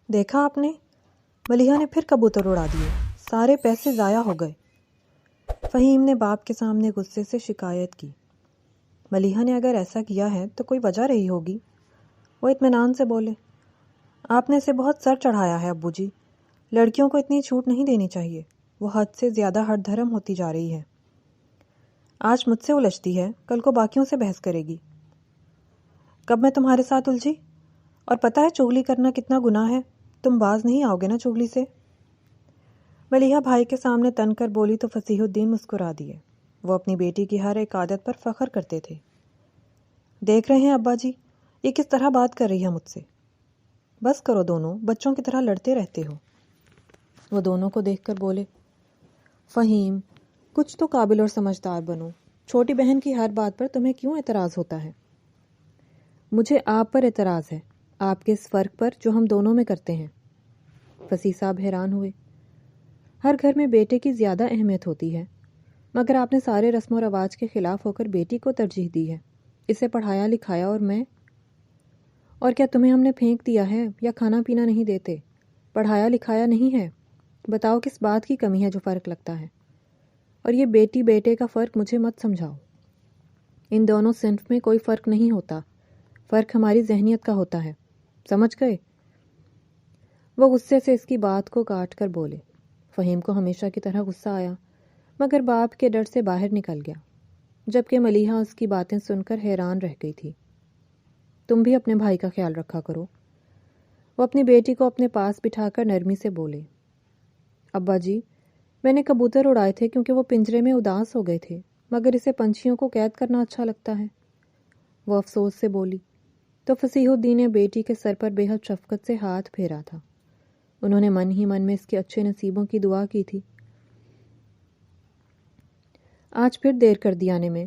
دیکھا آپ نے، ملیحہ نے پھر کبوتر اڑا دیے، سارے پیسے ضائع ہو گئے۔ فہیم نے باپ کے سامنے غصے سے شکایت کی۔ ملیحہ نے اگر ایسا کیا ہے تو کوئی وجہ رہی ہوگی۔ وہ اطمینان سے بولے، آپ نے اسے بہت سر چڑھایا ہے ابو جی، لڑکیوں کو اتنی چھوٹ نہیں دینی چاہیے، وہ حد سے زیادہ ہٹ دھرم ہوتی جا رہی ہے۔ آج مجھ سے الجھتی ہے، کل کو باقیوں سے بحث کرے گی۔ کب میں تمہارے ساتھ الجھی؟ اور پتہ ہے چغلی کرنا کتنا گناہ ہے، تم باز نہیں آؤ گے نا چغلی سے؟ ملیحہ بھائی کے سامنے تن کر بولی تو فصیح الدین مسکرا دیے۔ وہ اپنی بیٹی کی ہر ایک عادت پر فخر کرتے تھے۔ دیکھ رہے ہیں ابا جی، یہ کس طرح بات کر رہی ہے مجھ سے۔ بس کرو دونوں، بچوں کی طرح لڑتے رہتے ہو۔ وہ دونوں کو دیکھ کر بولے، فہیم کچھ تو قابل اور سمجھدار بنو، چھوٹی بہن کی ہر بات پر تمہیں کیوں اعتراض ہوتا ہے؟ مجھے آپ پر اعتراض ہے، آپ کے اس فرق پر جو ہم دونوں میں کرتے ہیں۔ فصیح صاحب حیران ہوئے۔ ہر گھر میں بیٹے کی زیادہ اہمیت ہوتی ہے، مگر آپ نے سارے رسم و رواج کے خلاف ہو کر بیٹی کو ترجیح دی ہے، اسے پڑھایا لکھایا، اور کیا تمہیں ہم نے پھینک دیا ہے یا کھانا پینا نہیں دیتے؟ پڑھایا لکھایا نہیں ہے، بتاؤ کس بات کی کمی ہے جو فرق لگتا ہے؟ اور یہ بیٹی بیٹے کا فرق مجھے مت سمجھاؤ، ان دونوں صنف میں کوئی فرق نہیں ہوتا، فرق ہماری ذہنیت کا ہوتا ہے، سمجھ گئے؟ وہ غصے سے اس کی بات کو کاٹ کر بولے۔ فہیم کو ہمیشہ کی طرح غصہ آیا، مگر باپ کے ڈر سے باہر نکل گیا، جبکہ ملیحہ اس کی باتیں سن کر حیران رہ گئی تھی۔ تم بھی اپنے بھائی کا خیال رکھا کرو۔ وہ اپنی بیٹی کو اپنے پاس بٹھا کر نرمی سے بولے، ابا جی میں نے کبوتر اڑائے تھے کیونکہ وہ پنجرے میں اداس ہو گئے تھے، مگر اسے پنچھیوں کو قید کرنا اچھا لگتا ہے۔ وہ افسوس سے بولی تو فصیح الدین نے بیٹی کے سر پر بے حد شفقت سے ہاتھ پھیرا تھا۔ انہوں نے من ہی من میں اس کے اچھے نصیبوں کی دعا کی تھی۔ آج پھر دیر کر دی آنے میں،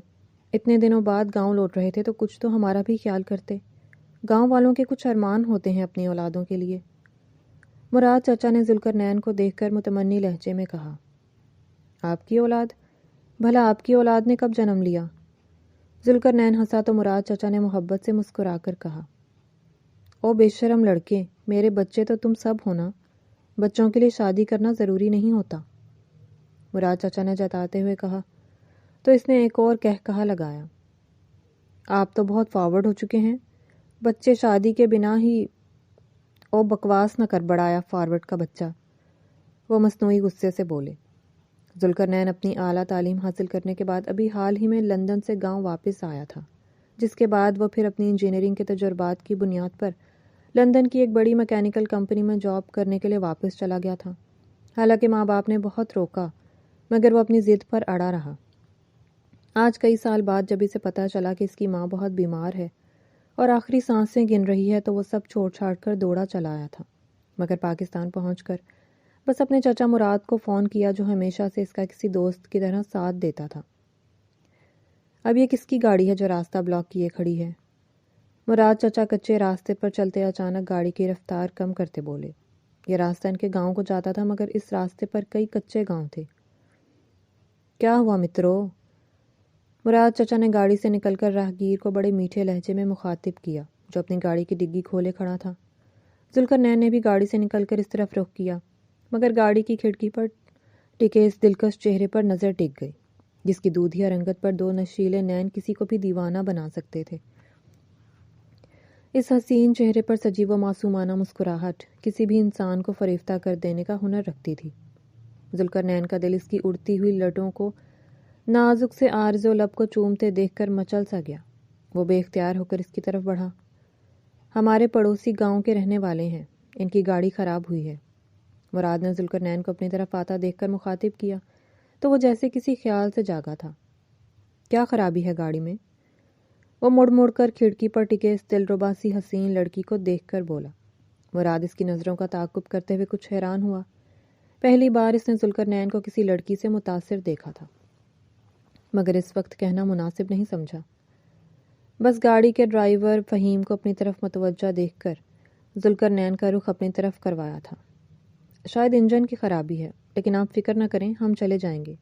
اتنے دنوں بعد گاؤں لوٹ رہے تھے تو کچھ تو ہمارا بھی خیال کرتے، گاؤں والوں کے کچھ ارمان ہوتے ہیں اپنی اولادوں کے لیے۔ مراد چچا نے ذوالقرنین کو دیکھ کر متمنی لہجے میں کہا، آپ کی اولاد؟ بھلا آپ کی اولاد نے کب جنم لیا؟ ذوالقرنین ہنسا تو مراد چچا نے محبت سے مسکرا کر کہا، او بے شرم لڑکے، میرے بچے تو تم سب ہونا، بچوں کے لیے شادی کرنا ضروری نہیں ہوتا۔ مراد چچا نے جتاتے ہوئے کہا تو اس نے ایک اور کہا لگایا، آپ تو بہت فارورڈ ہو چکے ہیں، بچے شادی کے بنا ہی۔ او بکواس نہ کر بڑایا فارورڈ کا بچہ، وہ مصنوعی غصے سے بولے۔ ذوالقرنین اپنی اعلیٰ تعلیم حاصل کرنے کے بعد ابھی حال ہی میں لندن سے گاؤں واپس آیا تھا، جس کے بعد وہ پھر اپنی انجینئرنگ کے تجربات کی بنیاد پر لندن کی ایک بڑی میکینیکل کمپنی میں جاب کرنے کے لیے واپس چلا گیا تھا۔ حالانکہ ماں باپ نے بہت روکا، مگر وہ اپنی ضد پر اڑا رہا۔ آج کئی سال بعد جب اسے پتہ چلا کہ اس کی ماں بہت بیمار ہے اور آخری سانسیں گن رہی ہے تو وہ سب چھوڑ چھاڑ کر دوڑا چلا آیا تھا، مگر پاکستان پہنچ کر بس اپنے چچا مراد کو فون کیا جو ہمیشہ سے اس کا کسی دوست کی طرح ساتھ دیتا تھا۔ اب یہ کس کی گاڑی ہے جو راستہ بلاک کیے کھڑی ہے؟ مراد چچا کچے راستے پر چلتے اچانک گاڑی کی رفتار کم کرتے بولے۔ یہ راستہ ان کے گاؤں کو جاتا تھا، مگر اس راستے پر کئی کچے گاؤں تھے۔ کیا ہوا مترو؟ مراد چچا نے گاڑی سے نکل کر راہگیر کو بڑے میٹھے لہجے میں مخاطب کیا جو اپنی گاڑی کی ڈگی کھولے کھڑا تھا۔ ذوالقرنین نے بھی گاڑی سے نکل کر اس طرف رخ کیا، مگر گاڑی کی کھڑکی پر ٹکے اس دلکش چہرے پر نظر ٹک گئی جس کی دودھیا رنگت پر دو نشیلے نین کسی کو بھی دیوانہ بنا سکتے تھے۔ اس حسین چہرے پر سجی و معصومانہ مسکراہٹ کسی بھی انسان کو فریفتہ کر دینے کا ہنر رکھتی تھی۔ ذوالقرنین کا دل اس کی اڑتی ہوئی لٹوں کو نازک سے عارض و لب کو چومتے دیکھ کر مچل سا گیا۔ وہ بے اختیار ہو کر اس کی طرف بڑھا۔ ہمارے پڑوسی گاؤں کے رہنے والے ہیں، ان کی گاڑی خراب ہوئی ہے۔ مراد نے ذوالقرنین کو اپنی طرف آتا دیکھ کر مخاطب کیا تو وہ جیسے کسی خیال سے جاگا تھا۔ کیا خرابی ہے گاڑی میں؟ وہ مڑ مڑ کر کھڑکی پر ٹکے اس دلربا سی حسین لڑکی کو دیکھ کر بولا۔ مراد اس کی نظروں کا تعاقب کرتے ہوئے کچھ حیران ہوا۔ پہلی بار اس نے ذوالقرنین کو کسی لڑکی سے متاثر دیکھا تھا، مگر اس وقت کہنا مناسب نہیں سمجھا۔ بس گاڑی کے ڈرائیور فہیم کو اپنی طرف متوجہ دیکھ کر ذوالقرنین کا رخ اپنی طرف کروایا تھا۔ شاید انجن کی خرابی ہے، لیکن آپ فکر نہ کریں، ہم چلے جائیں گے،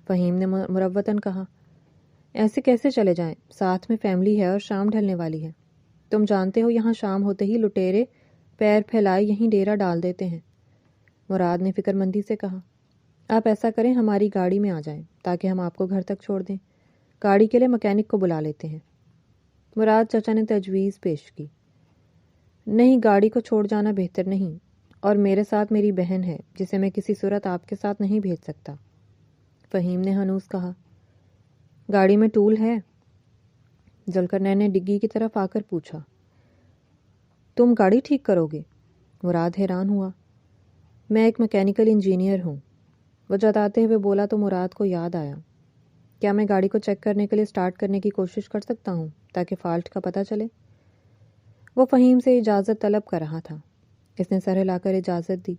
فہیم نے مروتاً کہا۔ ایسے کیسے چلے جائیں؟ ساتھ میں فیملی ہے اور شام ڈھلنے والی ہے۔ تم جانتے ہو یہاں شام ہوتے ہی لٹیرے پیر پھیلائے یہیں ڈیرا ڈال دیتے ہیں۔ مراد نے فکر مندی سے کہا، آپ ایسا کریں، ہماری گاڑی میں آ جائیں تاکہ ہم آپ کو گھر تک چھوڑ دیں۔ گاڑی کے لیے مکینک کو بلا لیتے ہیں۔ مراد چچا نے تجویز پیش کی۔ نہیں، گاڑی کو چھوڑ جانا بہتر نہیں، اور میرے ساتھ میری بہن ہے جسے میں کسی صورت آپ کے ساتھ نہیں بھیج سکتا۔ فہیم نے ہنوز کہا، گاڑی میں ٹول ہے؟ ذوالقرنین نے ڈگی کی طرف آ کر پوچھا۔ تم گاڑی ٹھیک کرو گے؟ مراد حیران ہوا۔ میں ایک میکینیکل انجینئر ہوں، وہ جتاتے ہوئے بولا تو مراد کو یاد آیا، کیا میں گاڑی کو چیک کرنے کے لیے سٹارٹ کرنے کی کوشش کر سکتا ہوں تاکہ فالٹ کا پتہ چلے؟ وہ فہیم سے اجازت طلب کر رہا تھا۔ اس نے سر ہلا کر اجازت دی۔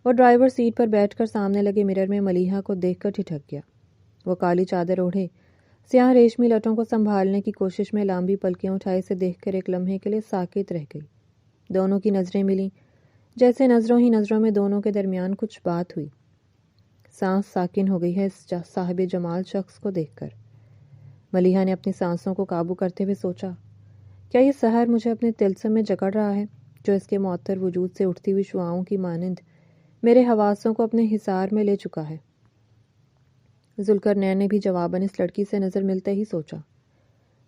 وہ ڈرائیور سیٹ پر بیٹھ کر سامنے لگے مرر میں ملیحہ کو دیکھ کر ٹھٹک گیا۔ وہ کالی چادر اوڑھے سیاہ ریشمی لٹوں کو سنبھالنے کی کوشش میں لامبی پلکیں اٹھائے سے دیکھ کر ایک لمحے کے لیے ساکت رہ گئی۔ دونوں کی نظریں ملیں، جیسے نظروں ہی نظروں میں دونوں کے درمیان کچھ بات ہوئی۔ سانس ساکن ہو گئی ہے اس صاحب جمال شخص کو دیکھ کر۔ ملیحہ نے اپنی سانسوں کو قابو کرتے ہوئے سوچا، کیا یہ سحر مجھے اپنے طلسم میں جکڑ رہا ہے جو اس کے معطر وجود سے اٹھتی ہوئی شعاؤں کی مانند میرے حواسوں کو اپنے حصار میں لے چکا ہے؟ ذوالقرنین نے بھی جواباً اس لڑکی سے نظر ملتے ہی سوچا۔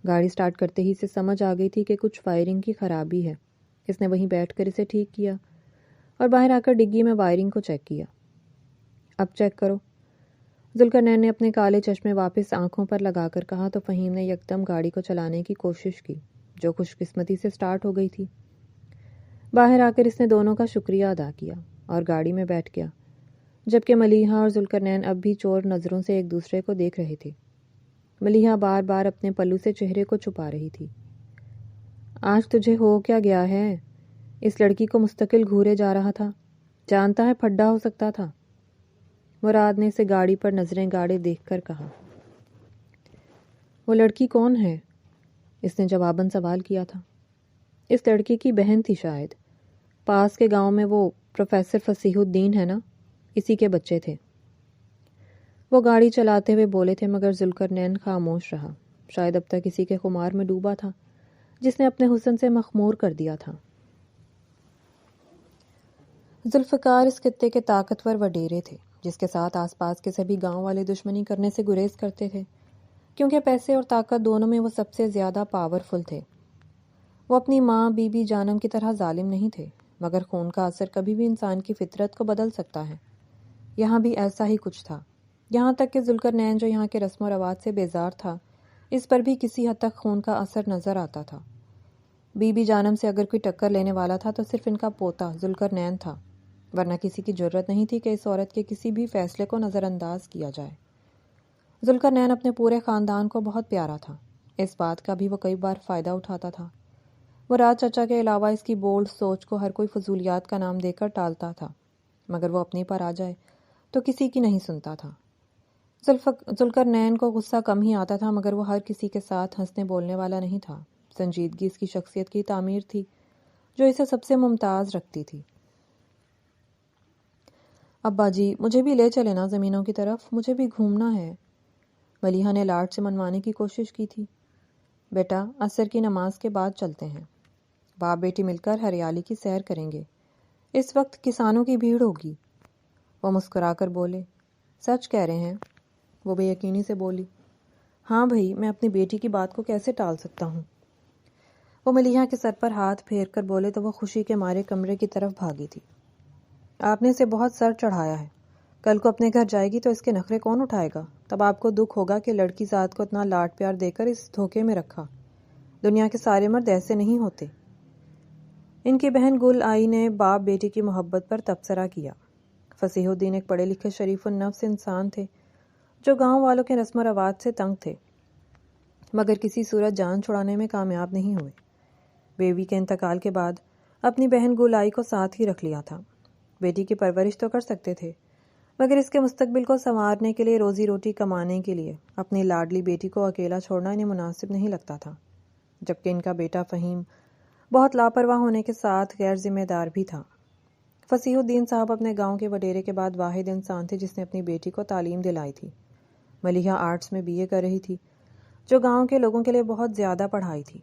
گاڑی سٹارٹ کرتے ہی اسے سمجھ آ گئی تھی کہ کچھ وائرنگ کی خرابی ہے۔ اس نے وہیں بیٹھ کر اسے ٹھیک کیا اور باہر آ کر ڈگی میں وائرنگ کو چیک کیا۔ اب چیک کرو، ذوالقرنین نے اپنے کالے چشمے واپس آنکھوں پر لگا کر کہا تو فہیم نے یکدم گاڑی کو چلانے کی کوشش کی جو خوش قسمتی سے سٹارٹ ہو گئی تھی۔ باہر آ کر اس نے دونوں کا شکریہ ادا کیا اور گاڑی میں بیٹھ گیا، جبکہ ملیحہ اور ذوالقرنین اب بھی چور نظروں سے ایک دوسرے کو دیکھ رہے تھے۔ ملیحہ بار بار اپنے پلو سے چہرے کو چھپا رہی تھی۔ آج تجھے ہو کیا گیا ہے؟ اس لڑکی کو مستقل گھورے جا رہا تھا، جانتا ہے پھڈا ہو سکتا تھا۔ مراد نے اسے گاڑی پر نظریں گاڑے دیکھ کر کہا۔ وہ لڑکی کون ہے؟ اس نے جواباً سوال کیا تھا۔ اس لڑکی کی بہن تھی شاید، پاس کے گاؤں میں وہ پروفیسر فصیح الدین ہے نا، اسی کے بچے تھے۔ وہ گاڑی چلاتے ہوئے بولے تھے مگر ذوالقرنین خاموش رہا، شاید اب تک اسی کے خمار میں ڈوبا تھا جس نے اپنے حسن سے مخمور کر دیا تھا۔ ذوالفقار اس خطے کے طاقتور وڈیرے تھے جس کے ساتھ آس پاس کے سبھی گاؤں والے دشمنی کرنے سے گریز کرتے تھے، کیونکہ پیسے اور طاقت دونوں میں وہ سب سے زیادہ پاورفل تھے۔ وہ اپنی ماں بی بی جانم کی طرح ظالم نہیں تھے، مگر خون کا اثر کبھی بھی انسان کی فطرت کو بدل سکتا ہے۔ یہاں بھی ایسا ہی کچھ تھا، یہاں تک کہ ذوالقرنین جو یہاں کے رسم و رواج سے بیزار تھا، اس پر بھی کسی حد تک خون کا اثر نظر آتا تھا۔ بی بی جانم سے اگر کوئی ٹکر لینے والا تھا تو صرف ان کا پوتا ذوالقرنین تھا، ورنہ کسی کی جرت نہیں تھی کہ اس عورت کے کسی بھی فیصلے کو نظر انداز کیا جائے۔ ذوالقرنین اپنے پورے خاندان کو بہت پیارا تھا، اس بات کا بھی وہ کئی بار فائدہ اٹھاتا تھا۔ مراد چچا کے علاوہ اس کی بولڈ سوچ کو ہر کوئی فضولیات کا نام دے کر ٹالتا تھا، مگر وہ اپنی پر آ جائے تو کسی کی نہیں سنتا تھا۔ ذوالقرنین کو غصہ کم ہی آتا تھا، مگر وہ ہر کسی کے ساتھ ہنسنے بولنے والا نہیں تھا۔ سنجیدگی اس کی شخصیت کی تعمیر تھی جو اسے سب سے ممتاز رکھتی تھی۔ ابا جی، مجھے بھی لے چلے نا زمینوں کی طرف، مجھے بھی گھومنا ہے۔ ملیحہ نے لاڈ سے منوانے کی کوشش کی تھی۔ بیٹا، عصر کی نماز کے بعد چلتے ہیں، باپ بیٹی مل کر ہریالی کی سیر کریں گے، اس وقت کسانوں کی بھیڑ ہوگی۔ وہ مسکرا کر بولے، سچ کہہ رہے ہیں؟ وہ بے یقینی سے بولی، ہاں بھائی، میں اپنی بیٹی کی بات کو کیسے ٹال سکتا ہوں؟ وہ ملیحہ کے سر پر ہاتھ پھیر کر بولے تو وہ خوشی کے مارے کمرے کی طرف بھاگی تھی۔ آپ نے اسے بہت سر چڑھایا ہے، کل کو اپنے گھر جائے گی تو اس کے نخرے کون اٹھائے گا؟ تب آپ کو دکھ ہوگا کہ لڑکی ذات کو اتنا لاڈ پیار دے کر اس دھوکے میں رکھا۔ دنیا کے سارے مرد ایسے نہیں ہوتے۔ ان کی بہن گل آئی نے باپ بیٹی کی محبت پر تبصرہ کیا۔ فصیح الدین ایک پڑھے لکھے شریف النفس انسان تھے جو گاؤں والوں کے رسم و رواج سے تنگ تھے، مگر کسی صورت جان چھڑانے میں کامیاب نہیں ہوئے۔ بیوی کے انتقال کے بعد اپنی بہن گل آئی کو ساتھ ہی رکھ لیا تھا۔ بیٹی کی پرورش تو کر سکتے تھے، مگر اس کے مستقبل کو سنوارنے کے لیے، روزی روٹی کمانے کے لیے اپنی لاڈلی بیٹی کو اکیلا چھوڑنا انہیں مناسب نہیں لگتا تھا، جبکہ ان کا بیٹا فہیم بہت لاپرواہ ہونے کے ساتھ غیر ذمہ دار بھی تھا۔ فصیح الدین صاحب اپنے گاؤں کے وڈیرے کے بعد واحد انسان تھے جس نے اپنی بیٹی کو تعلیم دلائی تھی۔ ملیحہ آرٹس میں BA کر رہی تھی، جو گاؤں کے لوگوں کے لیے بہت زیادہ پڑھائی تھی۔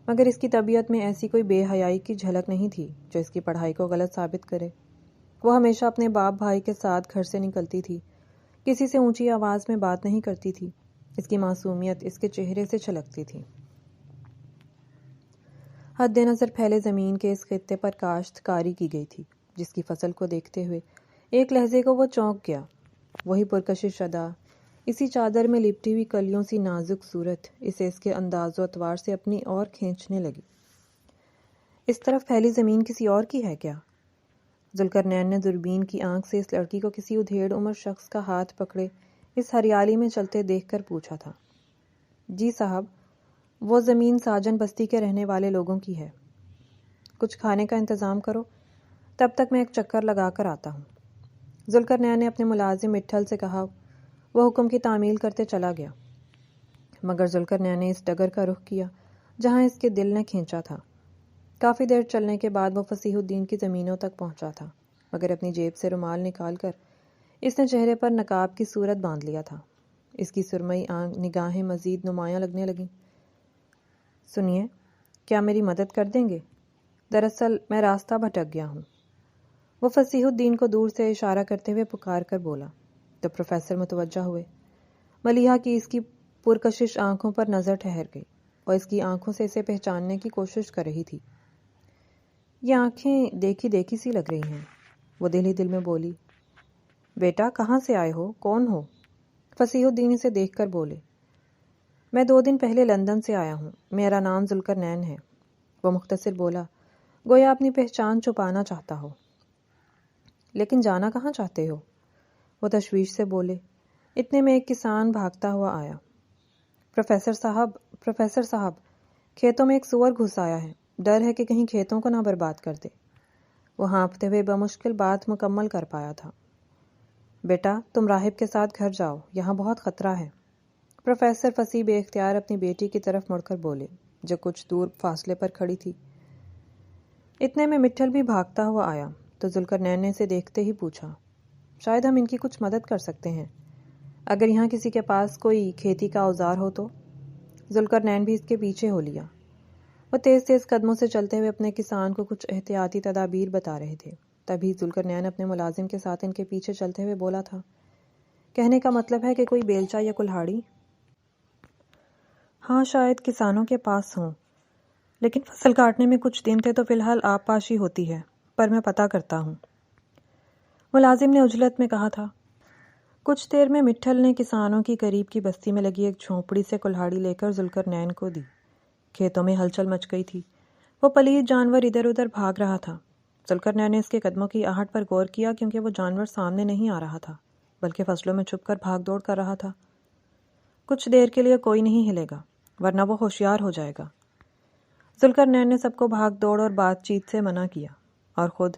مگر اس کی طبیعت میں ایسی کوئی بے حیائی کی جھلک نہیں تھی جو اس کی پڑھائی کو غلط ثابت کرے۔ وہ ہمیشہ اپنے باپ بھائی کے ساتھ گھر سے نکلتی تھی، کسی سے اونچی آواز میں بات نہیں کرتی تھی۔ اس کی معصومیت اس کے چہرے سے چھلکتی تھی۔ حد نظر پھیلے زمین کے اس خطے پر کاشت کاری کی گئی تھی، جس کی فصل کو دیکھتے ہوئے ایک لہجے کو وہ چونک گیا۔ وہی پرکشش ادا، اسی چادر میں لپٹی ہوئی کلیوں سی نازک صورت اسے اس کے انداز و اطوار سے اپنی اور کھینچنے لگی۔ اس طرف پھیلی زمین کسی اور کی ہے کیا؟ ذوالقرنین نے دوربین کی آنکھ سے اس لڑکی کو کسی ادھیڑ عمر شخص کا ہاتھ پکڑے اس ہریالی میں چلتے دیکھ کر پوچھا تھا۔ جی صاحب، وہ زمین ساجن بستی کے رہنے والے لوگوں کی ہے۔ کچھ کھانے کا انتظام کرو، تب تک میں ایک چکر لگا کر آتا ہوں۔ ذوالقرنین نے اپنے ملازم مٹھل سے کہا۔ وہ حکم کی تعمیل کرتے چلا گیا، مگر ذوالقرنین نے اس ڈگر کا رخ کیا جہاں اس کے دل نے کھینچا تھا۔ کافی دیر چلنے کے بعد وہ فصیح الدین کی زمینوں تک پہنچا تھا، مگر اپنی جیب سے رومال نکال کر اس نے چہرے پر نقاب کی صورت باندھ لیا تھا۔ اس کی سرمئی نگاہیں مزید نمایاں لگنے لگیں۔ سنیے، کیا میری مدد کر دیں گے؟ دراصل میں راستہ بھٹک گیا ہوں۔ وہ فصیح الدین کو دور سے اشارہ کرتے ہوئے پکار کر بولا تو پروفیسر متوجہ ہوئے۔ ملیحہ کی اس کی پرکشش آنکھوں پر نظر ٹھہر گئی اور اس کی آنکھوں سے اسے پہچاننے کی کوشش کر رہی تھی۔ یہ آنکھیں دیکھی دیکھی سی لگ رہی ہیں، وہ دل ہی دل میں بولی۔ بیٹا، کہاں سے آئے ہو؟ کون ہو؟ فصیح الدین اسے دیکھ کر بولے۔ میں 2 دن پہلے لندن سے آیا ہوں، میرا نام ذوالقرنین ہے۔ وہ مختصر بولا، گویا اپنی پہچان چھپانا چاہتا ہو۔ لیکن جانا کہاں چاہتے ہو؟ وہ تشویش سے بولے۔ اتنے میں ایک کسان بھاگتا ہوا آیا۔ پروفیسر صاحب، کھیتوں میں ایک سور گھس آیا ہے، ڈر ہے کہ کہیں کھیتوں کو نہ برباد کر دے۔ وہ ہانپتے ہوئے بمشکل بات مکمل کر پایا تھا۔ بیٹا، تم راہب کے ساتھ گھر جاؤ، یہاں بہت خطرہ ہے۔ پروفیسر فصیح بے اختیار اپنی بیٹی کی طرف مڑ کر بولے، جو کچھ دور فاصلے پر کھڑی تھی۔ اتنے میں مٹھل بھی بھاگتا ہوا آیا تو ذوالقرنین نے اسے دیکھتے ہی پوچھا، شاید ہم ان کی کچھ مدد کر سکتے ہیں، اگر یہاں کسی کے پاس کوئی کھیتی کا اوزار ہو تو؟ ذوالقرنین بھی اس کے پیچھے ہو لیا۔ وہ تیز تیز قدموں سے چلتے ہوئے اپنے کسان کو کچھ احتیاطی تدابیر بتا رہے تھے۔ تبھی ذوالقرنین اپنے ملازم کے ساتھ ان کے پیچھے چلتے ہوئے بولا تھا، کہنے کا مطلب ہے کہ کوئی بیلچہ یا کلہاڑی؟ ہاں، شاید کسانوں کے پاس ہوں، لیکن فصل کاٹنے میں کچھ دن تھے تو فی الحال آب پاشی ہوتی ہے، پر میں پتہ کرتا ہوں، ملازم نے عجلت میں کہا تھا۔ کچھ دیر میں مٹھل نے کسانوں کی قریب کی بستی میں لگی ایک جھونپڑی سے کلہاڑی لے کر ذوالقرنین کو دی۔ کھیتوں میں ہلچل مچ گئی تھی، وہ پلید جانور ادھر ادھر بھاگ رہا تھا۔ ذوالقرنین نے اس کے قدموں کی آہٹ پر غور کیا، کیونکہ وہ جانور سامنے نہیں آ رہا تھا بلکہ فصلوں میں چھپ کر بھاگ دوڑ کر رہا تھا۔ کچھ دیر کے لیے کوئی نہیں ہلے گا، ورنہ وہ ہوشیار ہو جائے گا۔ ذوالقرنین نے سب کو بھاگ دوڑ اور بات چیت سے منع کیا اور خود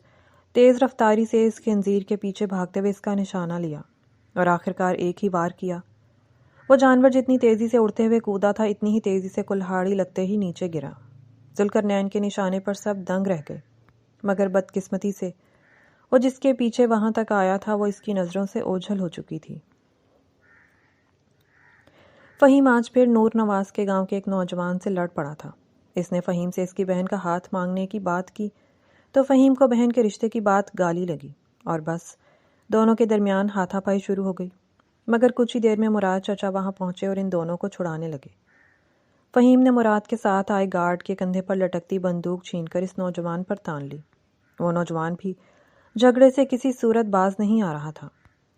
تیز رفتاری سے اس خنزیر کے پیچھے بھاگتے ہوئے اس کا نشانہ لیا اور آخرکار ایک ہی وار کیا۔ وہ جانور جتنی تیزی سے اڑتے ہوئے کودا تھا، اتنی ہی تیزی سے کلہاڑی لگتے ہی نیچے گرا۔ ذوالقرنین کے نشانے پر سب دنگ رہ گئے، مگر بدقسمتی سے وہ جس کے پیچھے وہاں تک آیا تھا وہ اس کی نظروں سے اوجھل ہو چکی تھی۔ فہیم آج پھر نور نواز کے گاؤں کے ایک نوجوان سے لڑ پڑا تھا۔ اس نے فہیم سے اس کی بہن کا ہاتھ مانگنے کی بات کی تو فہیم کو بہن کے رشتے کی بات گالی لگی اور بس دونوں کے درمیان ہاتھا پائی شروع ہو گئی۔ مگر کچھ ہی دیر میں مراد چچا وہاں پہنچے اور ان دونوں کو چھڑانے لگے۔ فہیم نے مراد کے ساتھ آئے گارڈ کے کندھے پر لٹکتی بندوق چھین کر اس نوجوان پر تان لی۔ وہ نوجوان بھی جھگڑے سے کسی صورت باز نہیں آ رہا تھا۔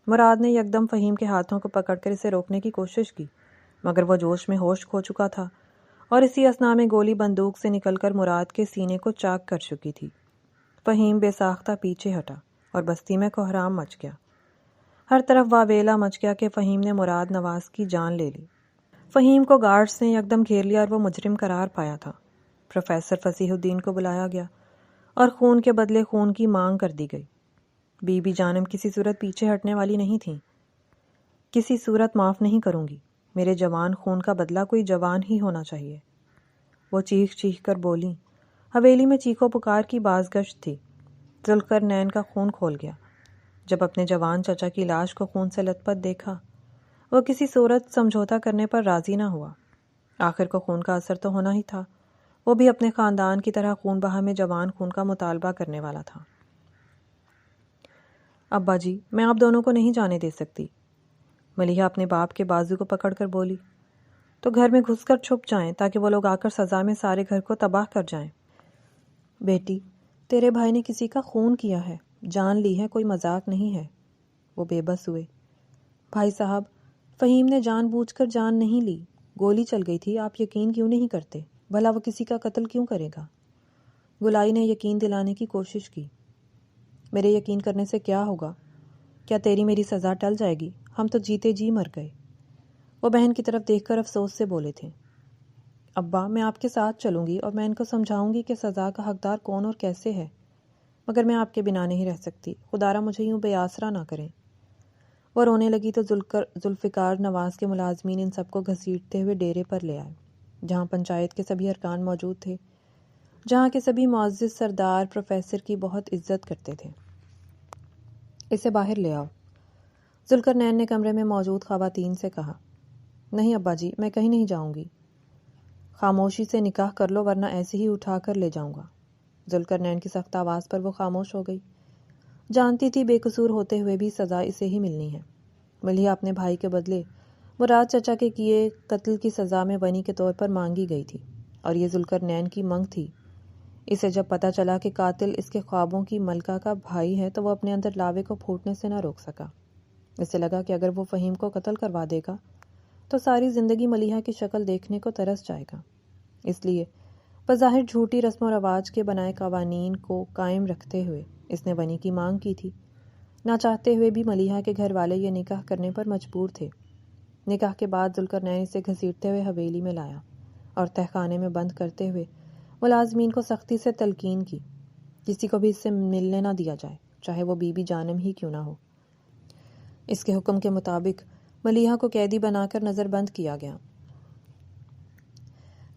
مراد نے یکدم فہیم کے ہاتھوں کو پکڑ کر اسے روکنے کی کوشش کی، مگر وہ جوش میں ہوش کھو چکا تھا اور اسی اثنا میں گولی بندوق سے نکل کر مراد کے سینے کو چاک کر چکی تھی۔ فہیم بے ساختہ پیچھے ہٹا اور بستی میں کوہرام مچ گیا۔ ہر طرف واویلا مچ گیا کہ فہیم نے مراد نواز کی جان لے لی۔ فہیم کو گارڈز نے یکدم گھیر لیا اور وہ مجرم قرار پایا تھا۔ پروفیسر فصیح الدین کو بلایا گیا اور خون کے بدلے خون کی مانگ کر دی گئی۔ بی بی جانم کسی صورت پیچھے ہٹنے والی نہیں تھیں۔ کسی صورت معاف نہیں کروں گی، میرے جوان خون کا بدلہ کوئی جوان ہی ہونا چاہیے، وہ چیخ چیخ کر بولیں۔ حویلی میں چیخو پکار کی بازگشت تھی۔ ذوالقرنین کا خون کھول گیا۔ جب اپنے جوان چچا کی لاش کو خون سے لت پت دیکھا، وہ کسی صورت سمجھوتا کرنے پر راضی نہ ہوا۔ آخر کو خون کا اثر تو ہونا ہی تھا۔ وہ بھی اپنے خاندان کی طرح خون بہا میں جوان خون کا مطالبہ کرنے والا تھا۔ ابا جی، میں آپ دونوں کو نہیں جانے دے سکتی، ملیحہ اپنے باپ کے بازو کو پکڑ کر بولی۔ تو گھر میں گھس کر چھپ جائیں تاکہ وہ لوگ آ کر سزا میں سارے گھر کو تباہ کر جائیں۔ بیٹی، تیرے بھائی نے کسی کا خون کیا ہے، جان لی ہے، کوئی مذاق نہیں ہے۔ وہ بے بس ہوئے۔ بھائی صاحب، فہیم نے جان بوجھ کر جان نہیں لی، گولی چل گئی تھی، آپ یقین کیوں نہیں کرتے؟ بھلا وہ کسی کا قتل کیوں کرے گا؟ گلائی نے یقین دلانے کی کوشش کی۔ میرے یقین کرنے سے کیا ہوگا؟ کیا تیری میری سزا ٹل جائے گی؟ ہم تو جیتے جی مر گئے۔ وہ بہن کی طرف دیکھ کر افسوس سے بولے تھے۔ ابا، میں آپ کے ساتھ چلوں گی اور میں ان کو سمجھاؤں گی کہ سزا کا حقدار کون اور کیسے ہے، مگر میں آپ کے بنا نہیں رہ سکتی، خدا را مجھے یوں بے آسرا نہ کریں۔ وہ رونے لگی تو ذوالفقار نواز کے ملازمین ان سب کو گھسیٹتے ہوئے ڈیرے پر لے آئے، جہاں پنچایت کے سبھی ارکان موجود تھے، جہاں کے سبھی معزز سردار پروفیسر کی بہت عزت کرتے تھے۔ اسے باہر لے آؤ، ذوالقرنین نے کمرے میں موجود خواتین سے کہا۔ نہیں ابا جی، میں کہیں نہیں جاؤں گی۔ خاموشی سے نکاح کر لو ورنہ ایسے ہی اٹھا کر لے جاؤں گا۔ ذوالقرنین کی سخت آواز پر وہ خاموش ہو گئی۔ جانتی تھی بے قصور ہوتے ہوئے بھی سزا اسے ہی ملنی ہے۔ ملیحہ اپنے بھائی کے بدلے مراد چچا کے کیے قتل کی سزا میں ونی کے طور پر مانگی گئی تھی، اور یہ ذوالقرنین کی منگ تھی۔ اسے جب پتہ چلا کہ قاتل اس کے خوابوں کی ملکہ کا بھائی ہے تو وہ اپنے اندر لاوے کو پھوٹنے سے نہ روک سکا۔ اسے لگا کہ اگر وہ فہیم کو قتل کروا دے گا تو ساری زندگی ملیحہ کی شکل دیکھنے کو ترس جائے گا۔ اس لیے بظاہر جھوٹی رسم و رواج کے بنائے قوانین کو قائم رکھتے ہوئے اس نے ونی کی مانگ کی تھی۔ نہ چاہتے ہوئے بھی ملیحہ کے گھر والے یہ نکاح کرنے پر مجبور تھے۔ نکاح کے بعد ذوالقرنین اسے گھسیٹتے ہوئے حویلی میں لایا اور تہخانے میں بند کرتے ہوئے ملازمین کو سختی سے تلقین کی، کسی کو بھی اس سے ملنے نہ دیا جائے، چاہے وہ بی بی جانم ہی کیوں نہ ہو۔ اس کے حکم کے مطابق ملیحہ کو قیدی بنا کر نظر بند کیا گیا۔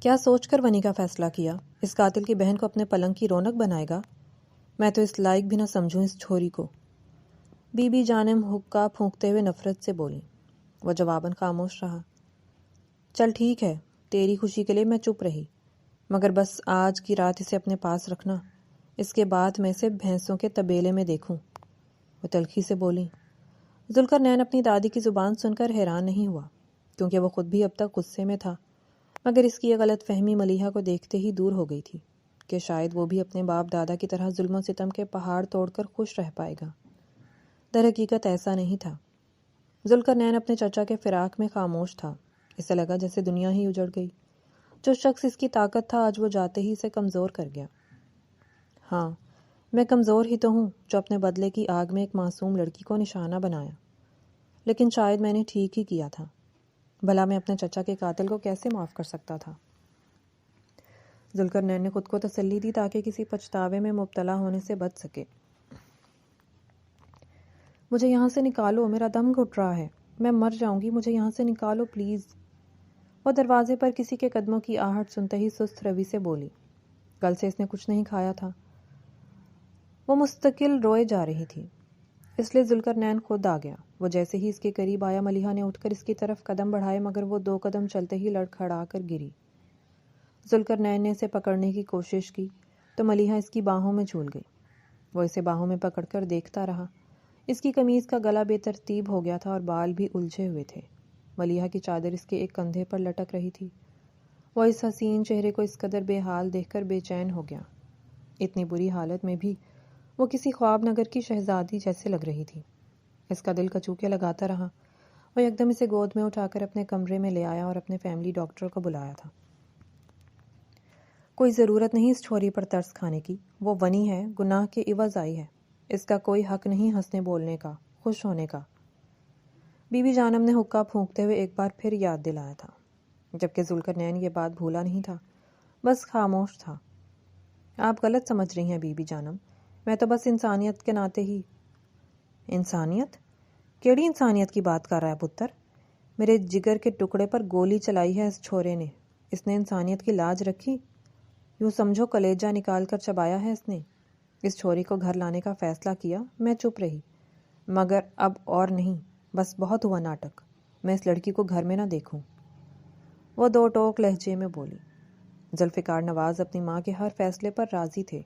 کیا سوچ کر ونی کا فیصلہ کیا؟ اس قاتل کی بہن کو اپنے پلنگ کی رونق بنائے گا؟ میں تو اس لائق بھی نہ سمجھوں اس چھوری کو۔ بی بی جانم حقہ پھونکتے ہوئے نفرت سے بولی۔ وہ جواباً خاموش رہا۔ چل ٹھیک ہے، تیری خوشی کے لیے میں چپ رہی، مگر بس آج کی رات اسے اپنے پاس رکھنا، اس کے بعد میں اسے بھینسوں کے طبیلے میں دیکھوں۔ وہ تلخی سے بولی۔ ذوالقرنین اپنی دادی کی زبان سن کر حیران نہیں ہوا، کیونکہ وہ خود بھی اب تک غصے میں تھا، مگر اس کی یہ غلط فہمی ملیحہ کو دیکھتے ہی دور ہو گئی تھی کہ شاید وہ بھی اپنے باپ دادا کی طرح ظلم و ستم کے پہاڑ توڑ کر خوش رہ پائے گا۔ در حقیقت ایسا نہیں تھا۔ ذوالقرنین اپنے چچا کے فراق میں خاموش تھا۔ اسے لگا جیسے دنیا ہی اجڑ گئی۔ جو شخص اس کی طاقت تھا آج وہ جاتے ہی اسے کمزور کر گیا۔ ہاں، میں کمزور ہی تو ہوں جو اپنے بدلے کی آگ میں ایک معصوم لڑکی کو نشانہ بنایا، لیکن شاید میں نے ٹھیک ہی کیا تھا۔ بھلا میں اپنے چچا کے قاتل کو کیسے معاف کر سکتا تھا؟ ذوالقرنین نے خود کو تسلی دی تاکہ کسی پچھتاوے میں مبتلا ہونے سے بچ سکے۔ مجھے یہاں سے نکالو، میرا دم گھٹ رہا ہے، میں مر جاؤں گی، مجھے یہاں سے نکالو پلیز۔ وہ دروازے پر کسی کے قدموں کی آہٹ سنتے ہی سست روی سے بولی۔ کل سے اس نے کچھ نہیں کھایا تھا۔ وہ مستقل روئے جا رہی تھی، اس لیے ذوالقرنین خود آ گیا۔ وہ جیسے ہی اس کے قریب آیا ملیحہ نے اٹھ کر اس کی طرف قدم بڑھائے، مگر وہ 2 قدم چلتے ہی لڑکھڑا کر گری۔ ذوالقرنین نے اسے پکڑنے کی کوشش کی تو ملیحہ اس کی باہوں میں جھول گئی۔ وہ اسے باہوں میں پکڑ کر دیکھتا رہا۔ اس کی قمیض کا گلا بے ترتیب ہو گیا تھا اور بال بھی الجھے ہوئے تھے۔ ملیحہ کی چادر اس کے ایک کندھے پر لٹک رہی تھی۔ وہ اس حسین چہرے کو اس قدر بے حال دیکھ کر بے چین ہو گیا۔ اتنی بری حالت میں بھی وہ کسی خواب نگر کی شہزادی جیسے لگ رہی تھی۔ اس کا دل کچوکے لگاتا رہا۔ وہ یکدم اسے گود میں اٹھا کر اپنے کمرے میں لے آیا اور اپنے فیملی ڈاکٹر کو بلایا تھا۔ کوئی ضرورت نہیں اس چھوری پر ترس کھانے کی، وہ ونی ہے، گناہ کے عوض آئی ہے، اس کا کوئی حق نہیں ہنسنے بولنے کا، خوش ہونے کا۔ بی بی جانم نے حقہ پھونکتے ہوئے ایک بار پھر یاد دلایا تھا، جبکہ ذوالقرنین یہ بات بھولا نہیں تھا، بس خاموش تھا۔ آپ غلط سمجھ رہی ہیں بی بی جانم، میں تو بس انسانیت کے ناطے ہی۔ انسانیت؟ کیڑی انسانیت کی بات کر رہا ہے پتر؟ میرے جگر کے ٹکڑے پر گولی چلائی ہے اس چھورے نے، اس نے انسانیت کی لاج رکھی؟ یوں سمجھو کلیجہ نکال کر چبایا ہے اس نے۔ اس چھوری کو گھر لانے کا فیصلہ کیا، میں چپ رہی، مگر اب اور نہیں، بس بہت ہوا ناٹک، میں اس لڑکی کو گھر میں نہ دیکھوں۔ وہ 2 ٹوک لہجے میں بولی۔ ذوالفقار نواز اپنی ماں کے ہر فیصلے پر راضی تھے،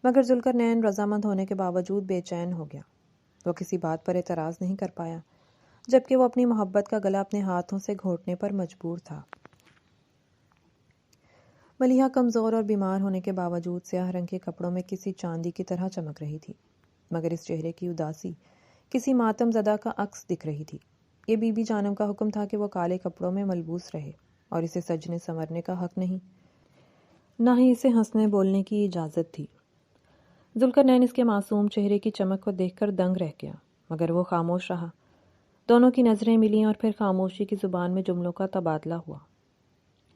مگر ذوالقرنین رضامند ہونے کے باوجود بے چین ہو گیا۔ وہ کسی بات پر اعتراض نہیں کر پایا، جبکہ وہ اپنی محبت کا گلا اپنے ہاتھوں سے گھونٹنے پر مجبور تھا۔ ملیحہ کمزور اور بیمار ہونے کے باوجود سیاہ رنگ کے کپڑوں میں کسی چاندی کی طرح چمک رہی تھی، مگر اس چہرے کی اداسی کسی ماتم زدہ کا عکس دکھ رہی تھی۔ یہ بی بی جانم کا حکم تھا کہ وہ کالے کپڑوں میں ملبوس رہے، اور اسے سجنے سنورنے کا حق نہیں، نہ ہی اسے ہنسنے بولنے کی اجازت تھی۔ ذوالقرنین اس کے معصوم چہرے کی چمک کو دیکھ کر دنگ رہ گیا، مگر وہ خاموش رہا۔ دونوں کی نظریں ملیں اور پھر خاموشی کی زبان میں جملوں کا تبادلہ ہوا۔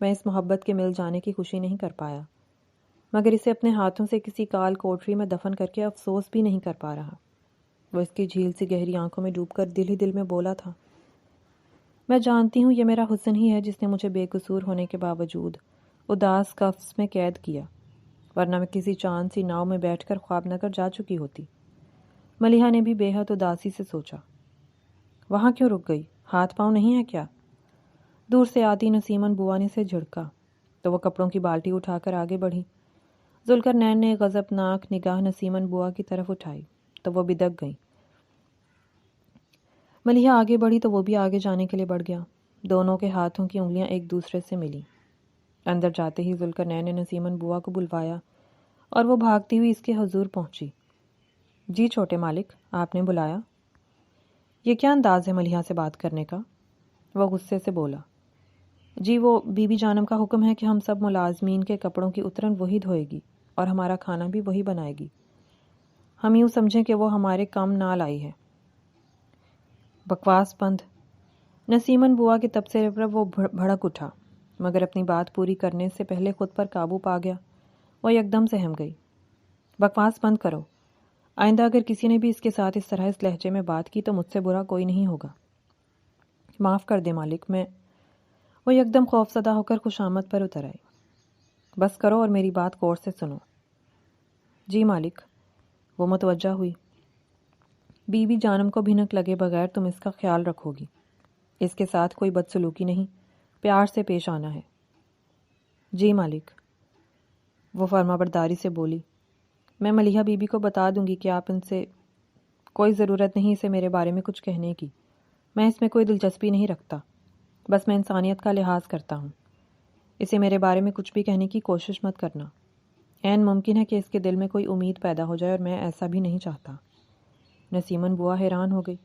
میں اس محبت کے مل جانے کی خوشی نہیں کر پایا، مگر اسے اپنے ہاتھوں سے کسی کال کوٹری میں دفن کر کے افسوس بھی نہیں کر پا رہا۔ وہ اس کی جھیل سی گہری آنکھوں میں ڈوب کر دل ہی دل میں بولا تھا، میں جانتی ہوں یہ میرا حسن ہی ہے جس نے مجھے بے قصور ہونے کے باوجود اداس قفس میں قید کیا، ورنہ میں کسی چاند سی ناؤ میں بیٹھ کر خواب نگر جا چکی ہوتی۔ ملیحہ نے بھی بے حد اداسی سے سوچا، وہاں کیوں رک گئی؟ ہاتھ پاؤں نہیں ہے کیا؟ دور سے آتی نسیمن بوا نے سے جھڑکا تو وہ کپڑوں کی بالٹی اٹھا کر آگے بڑھی۔ ذوالقرنین نے غضبناک نگاہ نسیمن بوا کی طرف اٹھائی تو وہ بدک گئی۔ ملیحہ آگے بڑھی تو وہ بھی آگے جانے کے لیے بڑھ گیا۔ دونوں کے ہاتھوں کی انگلیاں ایک دوسرے سے ملیں۔ اندر جاتے ہی ذوالقرنین نے نسیمن بوا کو بلوایا اور وہ بھاگتی ہوئی اس کے حضور پہنچی۔ جی چھوٹے مالک، آپ نے بلایا؟ یہ کیا انداز ہے ملیحہ سے بات کرنے کا؟ وہ غصے سے بولا۔ جی وہ بی بی جانم کا حکم ہے کہ ہم سب ملازمین کے کپڑوں کی اترن وہی دھوئے گی اور ہمارا کھانا بھی وہی بنائے گی۔ ہم یوں سمجھیں کہ وہ ہمارے کم نہ لائی ہے۔ بکواس بند۔ نسیمن بوا کے تبصرے پر وہ بھڑک اٹھا، مگر اپنی بات پوری کرنے سے پہلے خود پر قابو پا گیا۔ وہ یکدم سہم گئی۔ بکواس بند کرو۔ آئندہ اگر کسی نے بھی اس کے ساتھ اس طرح اس لہجے میں بات کی تو مجھ سے برا کوئی نہیں ہوگا۔ معاف کر دے مالک، میں… وہ یکدم خوفزدہ ہو کر خوشامد پر اتر آئی۔ بس کرو اور میری بات غور سے سنو۔ جی مالک۔ وہ متوجہ ہوئی۔ بی بی جانم کو بھنک لگے بغیر تم اس کا خیال رکھو گی۔ اس کے ساتھ کوئی بدسلوکی نہیں، پیار سے پیش آنا ہے۔ جی مالک۔ وہ فرمانبرداری سے بولی۔ میں ملیحہ بی بی کو بتا دوں گی کہ آپ ان سے… کوئی ضرورت نہیں اسے میرے بارے میں کچھ کہنے کی، میں اس میں کوئی دلچسپی نہیں رکھتا، بس میں انسانیت کا لحاظ کرتا ہوں۔ اسے میرے بارے میں کچھ بھی کہنے کی کوشش مت کرنا۔ عین ممکن ہے کہ اس کے دل میں کوئی امید پیدا ہو جائے اور میں ایسا بھی نہیں چاہتا۔ نسیمن بوا حیران ہو گئی،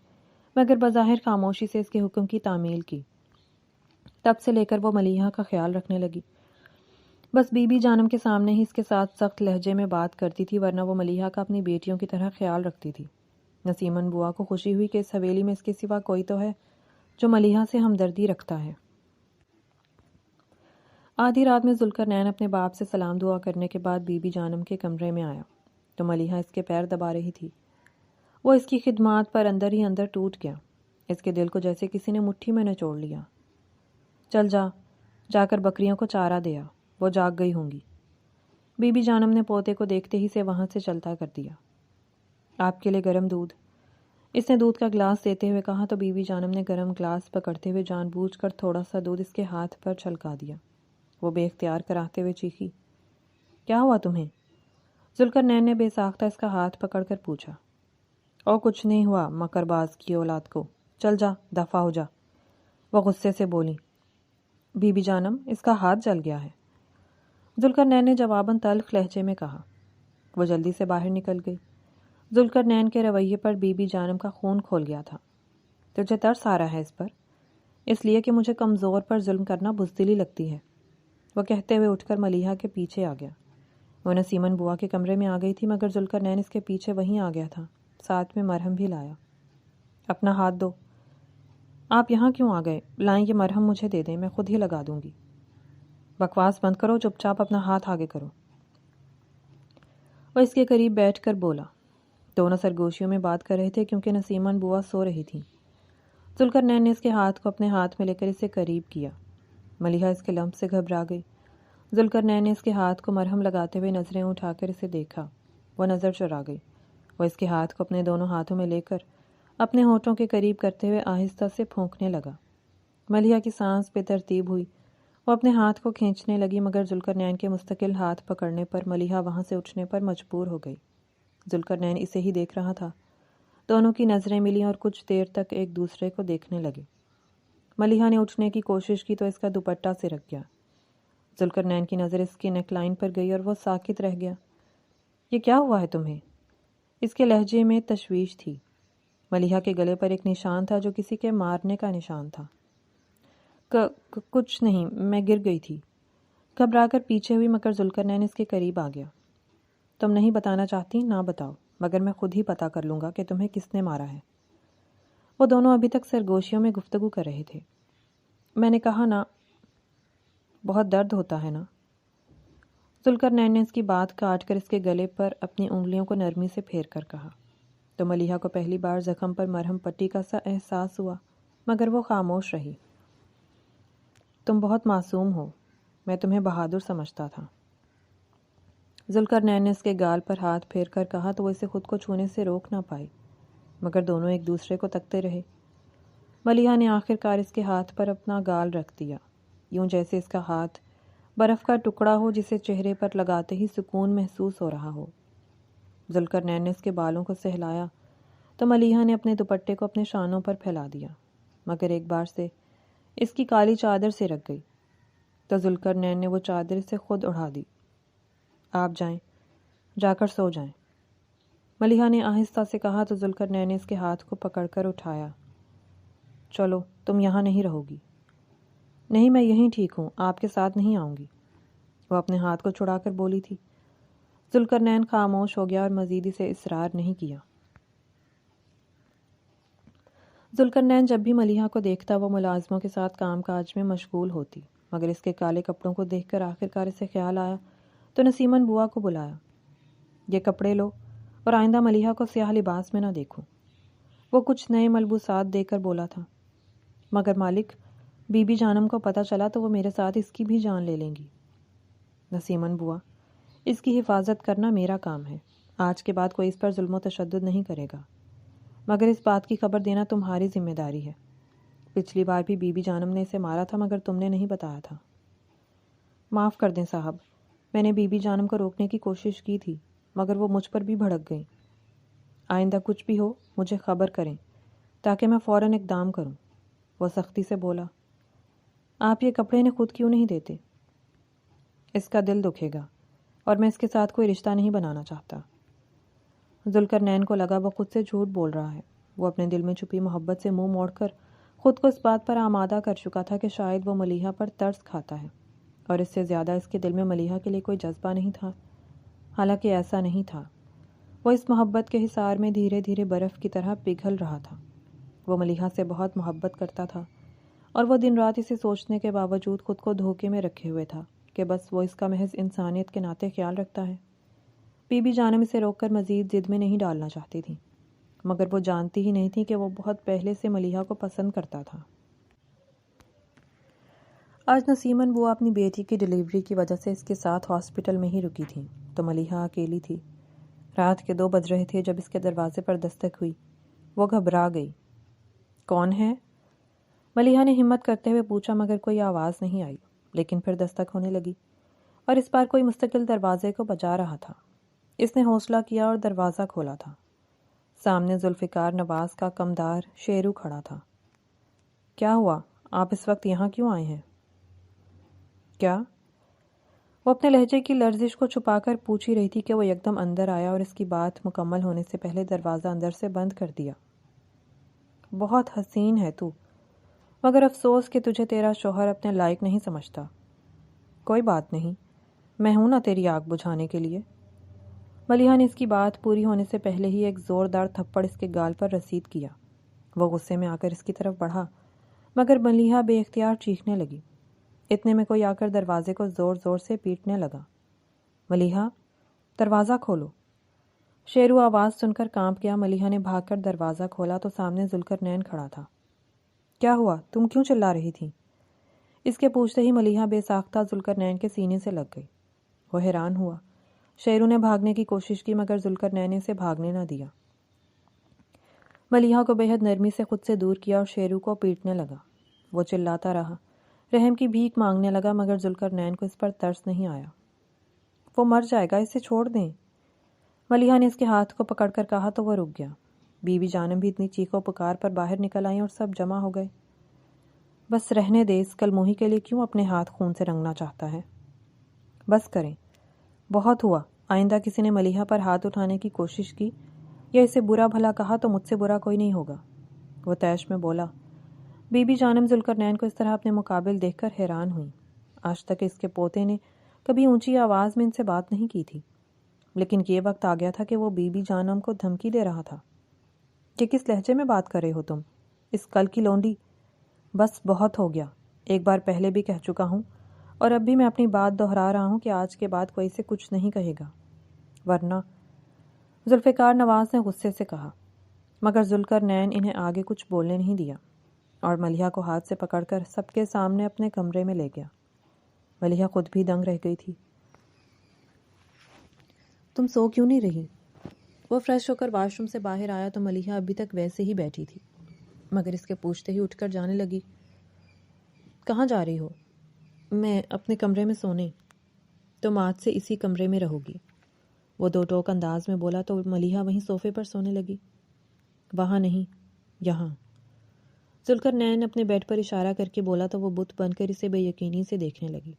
مگر بظاہر خاموشی سے اس کے حکم کی تعمیل کی۔ تب سے لے کر وہ ملیحہ کا خیال رکھنے لگی، بس بی بی جانم کے سامنے ہی اس کے ساتھ سخت لہجے میں بات کرتی تھی، ورنہ وہ ملیحہ کا اپنی بیٹیوں کی طرح خیال رکھتی تھی۔ نسیمن بوا کو خوشی ہوئی کہ اس حویلی میں اس کے سوا کوئی تو ہے جو ملیحہ سے ہمدردی رکھتا ہے۔ آدھی رات میں ذوالقرنین اپنے باپ سے سلام دعا کرنے کے بعد بی بی جانم کے کمرے میں آیا تو ملیحہ اس کے پیر دبا رہی تھی۔ وہ اس کی خدمات پر اندر ہی اندر ٹوٹ گیا۔ اس کے دل کو جیسے کسی نے مٹھی میں نچوڑ لیا۔ چل جا کر بکریوں کو چارہ دیا، وہ جاگ گئی ہوں گی۔ بی بی جانم نے پوتے کو دیکھتے ہی سے وہاں سے چلتا کر دیا۔ آپ کے لیے گرم دودھ۔ اس نے دودھ کا گلاس دیتے ہوئے کہا تو بی بی جانم نے گرم گلاس پکڑتے ہوئے جان بوجھ کر تھوڑا سا دودھ اس کے ہاتھ پر چھلکا دیا۔ وہ بے اختیار کراہتے ہوئے چیخی، کیا ہوا تمہیں؟ ذوالقرنین نے بے ساختہ اس کا ہاتھ پکڑ کر پوچھا۔ اور کچھ نہیں ہوا مکر باز کی اولاد کو، چل جا، دفع ہو جا۔ وہ غصے سے بولی۔ بی بی جانم، اس کا ہاتھ جل گیا ہے، ذوالقرنین نے جواباً تلخ لہجے میں کہا۔ وہ جلدی سے باہر نکل گئی۔ ذوالقرنین کے رویے پر بی بی جانم کا خون کھول گیا تھا۔ تجھے ترس آ رہا ہے اس پر؟ اس لیے کہ مجھے کمزور پر ظلم کرنا بزدلی لگتی ہے، وہ کہتے ہوئے اٹھ کر ملیحہ کے پیچھے آ گیا۔ وہ نسیمن بوا کے کمرے میں آ گئی تھی، مگر ذوالقرنین اس کے پیچھے وہیں آ گیا تھا، ساتھ میں مرہم بھی لایا۔ اپنا ہاتھ دو۔ آپ یہاں کیوں آ گئے؟ لائیں یہ مرہم مجھے دے دیں، میں خود ہی لگا دوں گی۔ بکواس بند کرو، چپ چاپ اپنا ہاتھ آگے کرو۔ وہ اس کے قریب بیٹھ کر بولا۔ دونوں سرگوشیوں میں بات کر رہے تھے کیونکہ نسیمن بوا سو رہی تھیں۔ ذوالقرنین نے اس کے ہاتھ کو اپنے ہاتھ میں لے کر اسے قریب کیا۔ ملیحہ اس کے لمس سے گھبرا گئی۔ ذوالقرنین نے اس کے ہاتھ کو مرہم لگاتے ہوئے نظریں اٹھا کر اسے دیکھا۔ وہ نظر چرا گئی۔ وہ اس کے ہاتھ کو اپنے دونوں ہاتھوں میں لے کر اپنے ہونٹوں کے قریب کرتے ہوئے آہستہ سے پھونکنے لگا۔ ملیحہ کی سانس بے ترتیب ہوئی۔ وہ اپنے ہاتھ کو کھینچنے لگی مگر ذوالقرنین کے مستقل ہاتھ پکڑنے پر ملیحہ وہاں سے اٹھنے پر مجبور ہو گئی۔ ذوالقرنین اسے ہی دیکھ رہا تھا۔ دونوں کی نظریں ملیں اور کچھ دیر تک ایک دوسرے کو دیکھنے لگے۔ ملیحہ نے اٹھنے کی کوشش کی تو اس کا دوپٹہ سرک گیا۔ ذوالقرنین کی نظر اس کی نیک لائن پر گئی اور وہ ساکت رہ گیا۔ یہ کیا ہوا ہے تمہیں؟ اس کے لہجے میں تشویش تھی۔ ملیحہ کے گلے پر ایک نشان تھا جو کسی کے مارنے کا نشان تھا۔ کچھ نہیں، میں گر گئی تھی۔ گھبرا کر پیچھے ہوئی مگر ذوالقرنین اس کے قریب آ گیا۔ تم نہیں بتانا چاہتی؟ نہ بتاؤ، مگر میں خود ہی پتہ کر لوں گا کہ تمہیں کس نے مارا ہے۔ وہ دونوں ابھی تک سرگوشیوں میں گفتگو کر رہے تھے۔ میں نے کہا نا، بہت درد ہوتا ہے نا۔ ذوالقرنین نے اس کی بات کاٹ کر اس کے گلے پر اپنی انگلیوں کو نرمی سے پھیر کر کہا۔ تو ملیحہ کو پہلی بار زخم پر مرہم پٹی کا سا احساس ہوا مگر وہ خاموش رہی۔ تم بہت معصوم ہو، میں تمہیں بہادر سمجھتا تھا۔ ذوالقرنین نے اس کے گال پر ہاتھ پھیر کر کہا تو وہ اسے خود کو چھونے سے روک نہ پائی مگر دونوں ایک دوسرے کو تکتے رہے۔ ملیحہ نے آخر کار اس کے ہاتھ پر اپنا گال رکھ دیا، یوں جیسے اس کا ہاتھ برف کا ٹکڑا ہو جسے چہرے پر لگاتے ہی سکون محسوس ہو رہا ہو۔ ذوالقرنین نے اس کے بالوں کو سہلایا تو ملیحہ نے اپنے دوپٹے کو اپنے شانوں پر پھیلا دیا مگر ایک بار سے اس کی کالی چادر سے رک گئی تو ذوالقرنین نے وہ چادر سے خود اڑا دی۔ آپ جائیں، جا کر سو جائیں، ملیحہ نے آہستہ سے کہا تو ذوالقرنین نے اس کے ہاتھ کو پکڑ کر اٹھایا۔ چلو، تم یہاں نہیں رہو گی۔ نہیں، میں یہیں ٹھیک ہوں، آپ کے ساتھ نہیں آؤں گی، وہ اپنے ہاتھ کو چھڑا کر بولی تھی۔ ذوالقرنین خاموش ہو گیا اور مزید اسے اصرار نہیں کیا۔ ذوالقرنین جب بھی ملیحہ کو دیکھتا وہ ملازموں کے ساتھ کام کاج میں مشغول ہوتی مگر اس کے کالے کپڑوں کو دیکھ کر آخر کار اسے خیال آیا تو نسیمن بوا کو بلایا۔ یہ کپڑے لو اور آئندہ ملیحہ کو سیاہ لباس میں نہ دیکھو۔ وہ کچھ نئے ملبوسات دے کر بولا تھا، مگر مالک، بی بی جانم کو پتہ چلا تو وہ میرے ساتھ اس کی بھی جان لے لیں گی۔ نسیمن بوا، اس کی حفاظت کرنا میرا کام ہے، آج کے بعد کوئی اس پر ظلم و تشدد نہیں کرے گا، مگر اس بات کی خبر دینا تمہاری ذمہ داری ہے۔ پچھلی بار بھی بی بی جانم نے اسے مارا تھا مگر تم نے نہیں بتایا تھا۔ معاف کر دیں صاحب، میں نے بی بی جانم کو روکنے کی کوشش کی تھی مگر وہ مجھ پر بھی بھڑک گئیں۔ آئندہ کچھ بھی ہو مجھے خبر کریں تاکہ میں فوراً اقدام کروں، وہ سختی سے بولا۔ آپ یہ کپڑے انہیں خود کیوں نہیں دیتے؟ اس کا دل دکھے گا اور میں اس کے ساتھ کوئی رشتہ نہیں بنانا چاہتا۔ ذوالقرنین کو لگا وہ خود سے جھوٹ بول رہا ہے۔ وہ اپنے دل میں چھپی محبت سے منہ موڑ کر خود کو اس بات پر آمادہ کر چکا تھا کہ شاید وہ ملیحہ پر ترس کھاتا ہے اور اس سے زیادہ اس کے دل میں ملیحہ کے لیے کوئی جذبہ نہیں تھا۔ حالانکہ ایسا نہیں تھا، وہ اس محبت کے حصار میں دھیرے دھیرے برف کی طرح پگھل رہا تھا۔ وہ ملیحہ سے بہت محبت کرتا تھا اور وہ دن رات اسے سوچنے کے باوجود خود کو دھوکے میں رکھے ہوئے تھا کہ بس وہ اس کا محض انسانیت کے ناطے خیال رکھتا ہے۔ بی بی جانم اسے روک کر مزید ضد میں نہیں ڈالنا چاہتی تھی مگر وہ جانتی ہی نہیں تھی کہ وہ بہت پہلے سے ملیحہ کو پسند کرتا تھا۔ آج نسیمن بوا اپنی بیٹی کی ڈیلیوری کی وجہ سے اس کے ساتھ ہاسپٹل میں ہی رکی تھیں تو ملیحہ اکیلی تھی۔ رات کے 2 بج رہے تھے جب اس کے دروازے پر دستک ہوئی۔ وہ گھبرا گئی۔ کون ہے؟ ملیحہ نے ہمت کرتے ہوئے پوچھا مگر کوئی آواز نہیں آئی، لیکن پھر دستک ہونے لگی اور اس بار کوئی مستقل دروازے کو بجا رہا تھا۔ اس نے حوصلہ کیا اور دروازہ کھولا تھا۔ سامنے ذوالفقار نواز کا کمدار شیرو کھڑا تھا۔ کیا ہوا؟ آپ اس وقت یہاں کیوں آئے ہیں؟ کیا؟ وہ اپنے لہجے کی لرزش کو چھپا کر پوچھ ہی رہی تھی کہ وہ یکدم اندر آیا اور اس کی بات مکمل ہونے سے پہلے دروازہ اندر سے بند کر دیا۔ بہت حسین ہے تو، مگر افسوس کہ تجھے تیرا شوہر اپنے لائق نہیں سمجھتا۔ کوئی بات نہیں، میں ہوں نا تیری آگ بجھانے کے لیے۔ ملیحہ نے اس کی بات پوری ہونے سے پہلے ہی ایک زوردار تھپڑ اس کے گال پر رسید کیا۔ وہ غصے میں آ کر اس کی طرف بڑھا مگر ملیحہ بے اختیار چیخنے لگی۔ اتنے میں کوئی آ کر دروازے کو زور زور سے پیٹنے لگا۔ ملیحہ، دروازہ کھولو۔ شیرو آواز سن کر کانپ گیا۔ ملیحہ نے بھاگ کر دروازہ کھولا تو سامنے ذوالقرنین کھڑا تھا۔ کیا ہوا؟ تم کیوں چلا رہی تھی؟ اس کے پوچھتے ہی ملیحہ بے ساختہ ذوالقرنین کے سینے سے لگ گئی۔ وہ حیران ہوا۔ شیرو نے بھاگنے کی کوشش کی مگر ذوالقرنین نے اسے بھاگنے نہ دیا۔ ملیحہ کو بے حد نرمی سے خود سے دور کیا اور شیرو کو پیٹنے لگا۔ وہ چلاتا رہا، رحم کی بھیک مانگنے لگا مگر ذوالقرنین کو اس پر ترس نہیں آیا۔ وہ مر جائے گا، اسے چھوڑ دیں۔ ملیحہ نے اس کے ہاتھ کو پکڑ کر کہا تو وہ رک گیا۔ بی بی جانم بھی اتنی چیخو پکار پر باہر نکل آئیں اور سب جمع ہو گئے۔ بس رہنے دے، اس کلموہی کے لیے کیوں اپنے ہاتھ خون سے رنگنا چاہتا ہے؟ بس کریں، بہت ہوا۔ آئندہ کسی نے ملیحہ پر ہاتھ اٹھانے کی کوشش کی یا اسے برا بھلا کہا تو مجھ سے برا کوئی نہیں ہوگا۔ وہ طیش میں بولا۔ بی بی جانم ذوالقرنین کو اس طرح اپنے مقابل دیکھ کر حیران ہوئی۔ آج تک اس کے پوتے نے کبھی اونچی آواز میں ان سے بات نہیں کی تھی، لیکن یہ وقت آ گیا تھا کہ وہ بی بی جانم کو دھمکی دے رہا تھا کہ کس لہجے میں بات کر رہے ہو تم، اس کل کی لونڈی؟ بس بہت ہو گیا، ایک بار پہلے بھی کہہ چکا ہوں اور اب بھی میں اپنی بات دہرا رہا ہوں کہ آج کے بعد کوئی سے کچھ نہیں کہے گا، ورنہ… ذوالفقار نواز نے غصے سے کہا، مگر ذوالقرنین انہیں آگے کچھ بولنے نہیں دیا اور ملیحہ کو ہاتھ سے پکڑ کر سب کے سامنے اپنے کمرے میں لے گیا۔ ملیحہ خود بھی دنگ رہ گئی تھی۔ تم سو کیوں نہیں رہی؟ وہ فریش ہو کر واش روم سے باہر آیا تو ملیحہ ابھی تک ویسے ہی بیٹھی تھی، مگر اس کے پوچھتے ہی اٹھ کر جانے لگی۔ کہاں جا رہی ہو؟ میں اپنے کمرے میں سونے۔ تم آج سے اسی کمرے میں رہو گی، وہ دو ٹوک انداز میں بولا تو ملیحہ وہیں صوفے پر سونے لگی۔ وہاں نہیں، یہاں۔ ذوالقرنین اپنے بیڈ پر اشارہ کر کے بولا تو وہ بت بن کر اسے بے یقینی سے دیکھنے لگی۔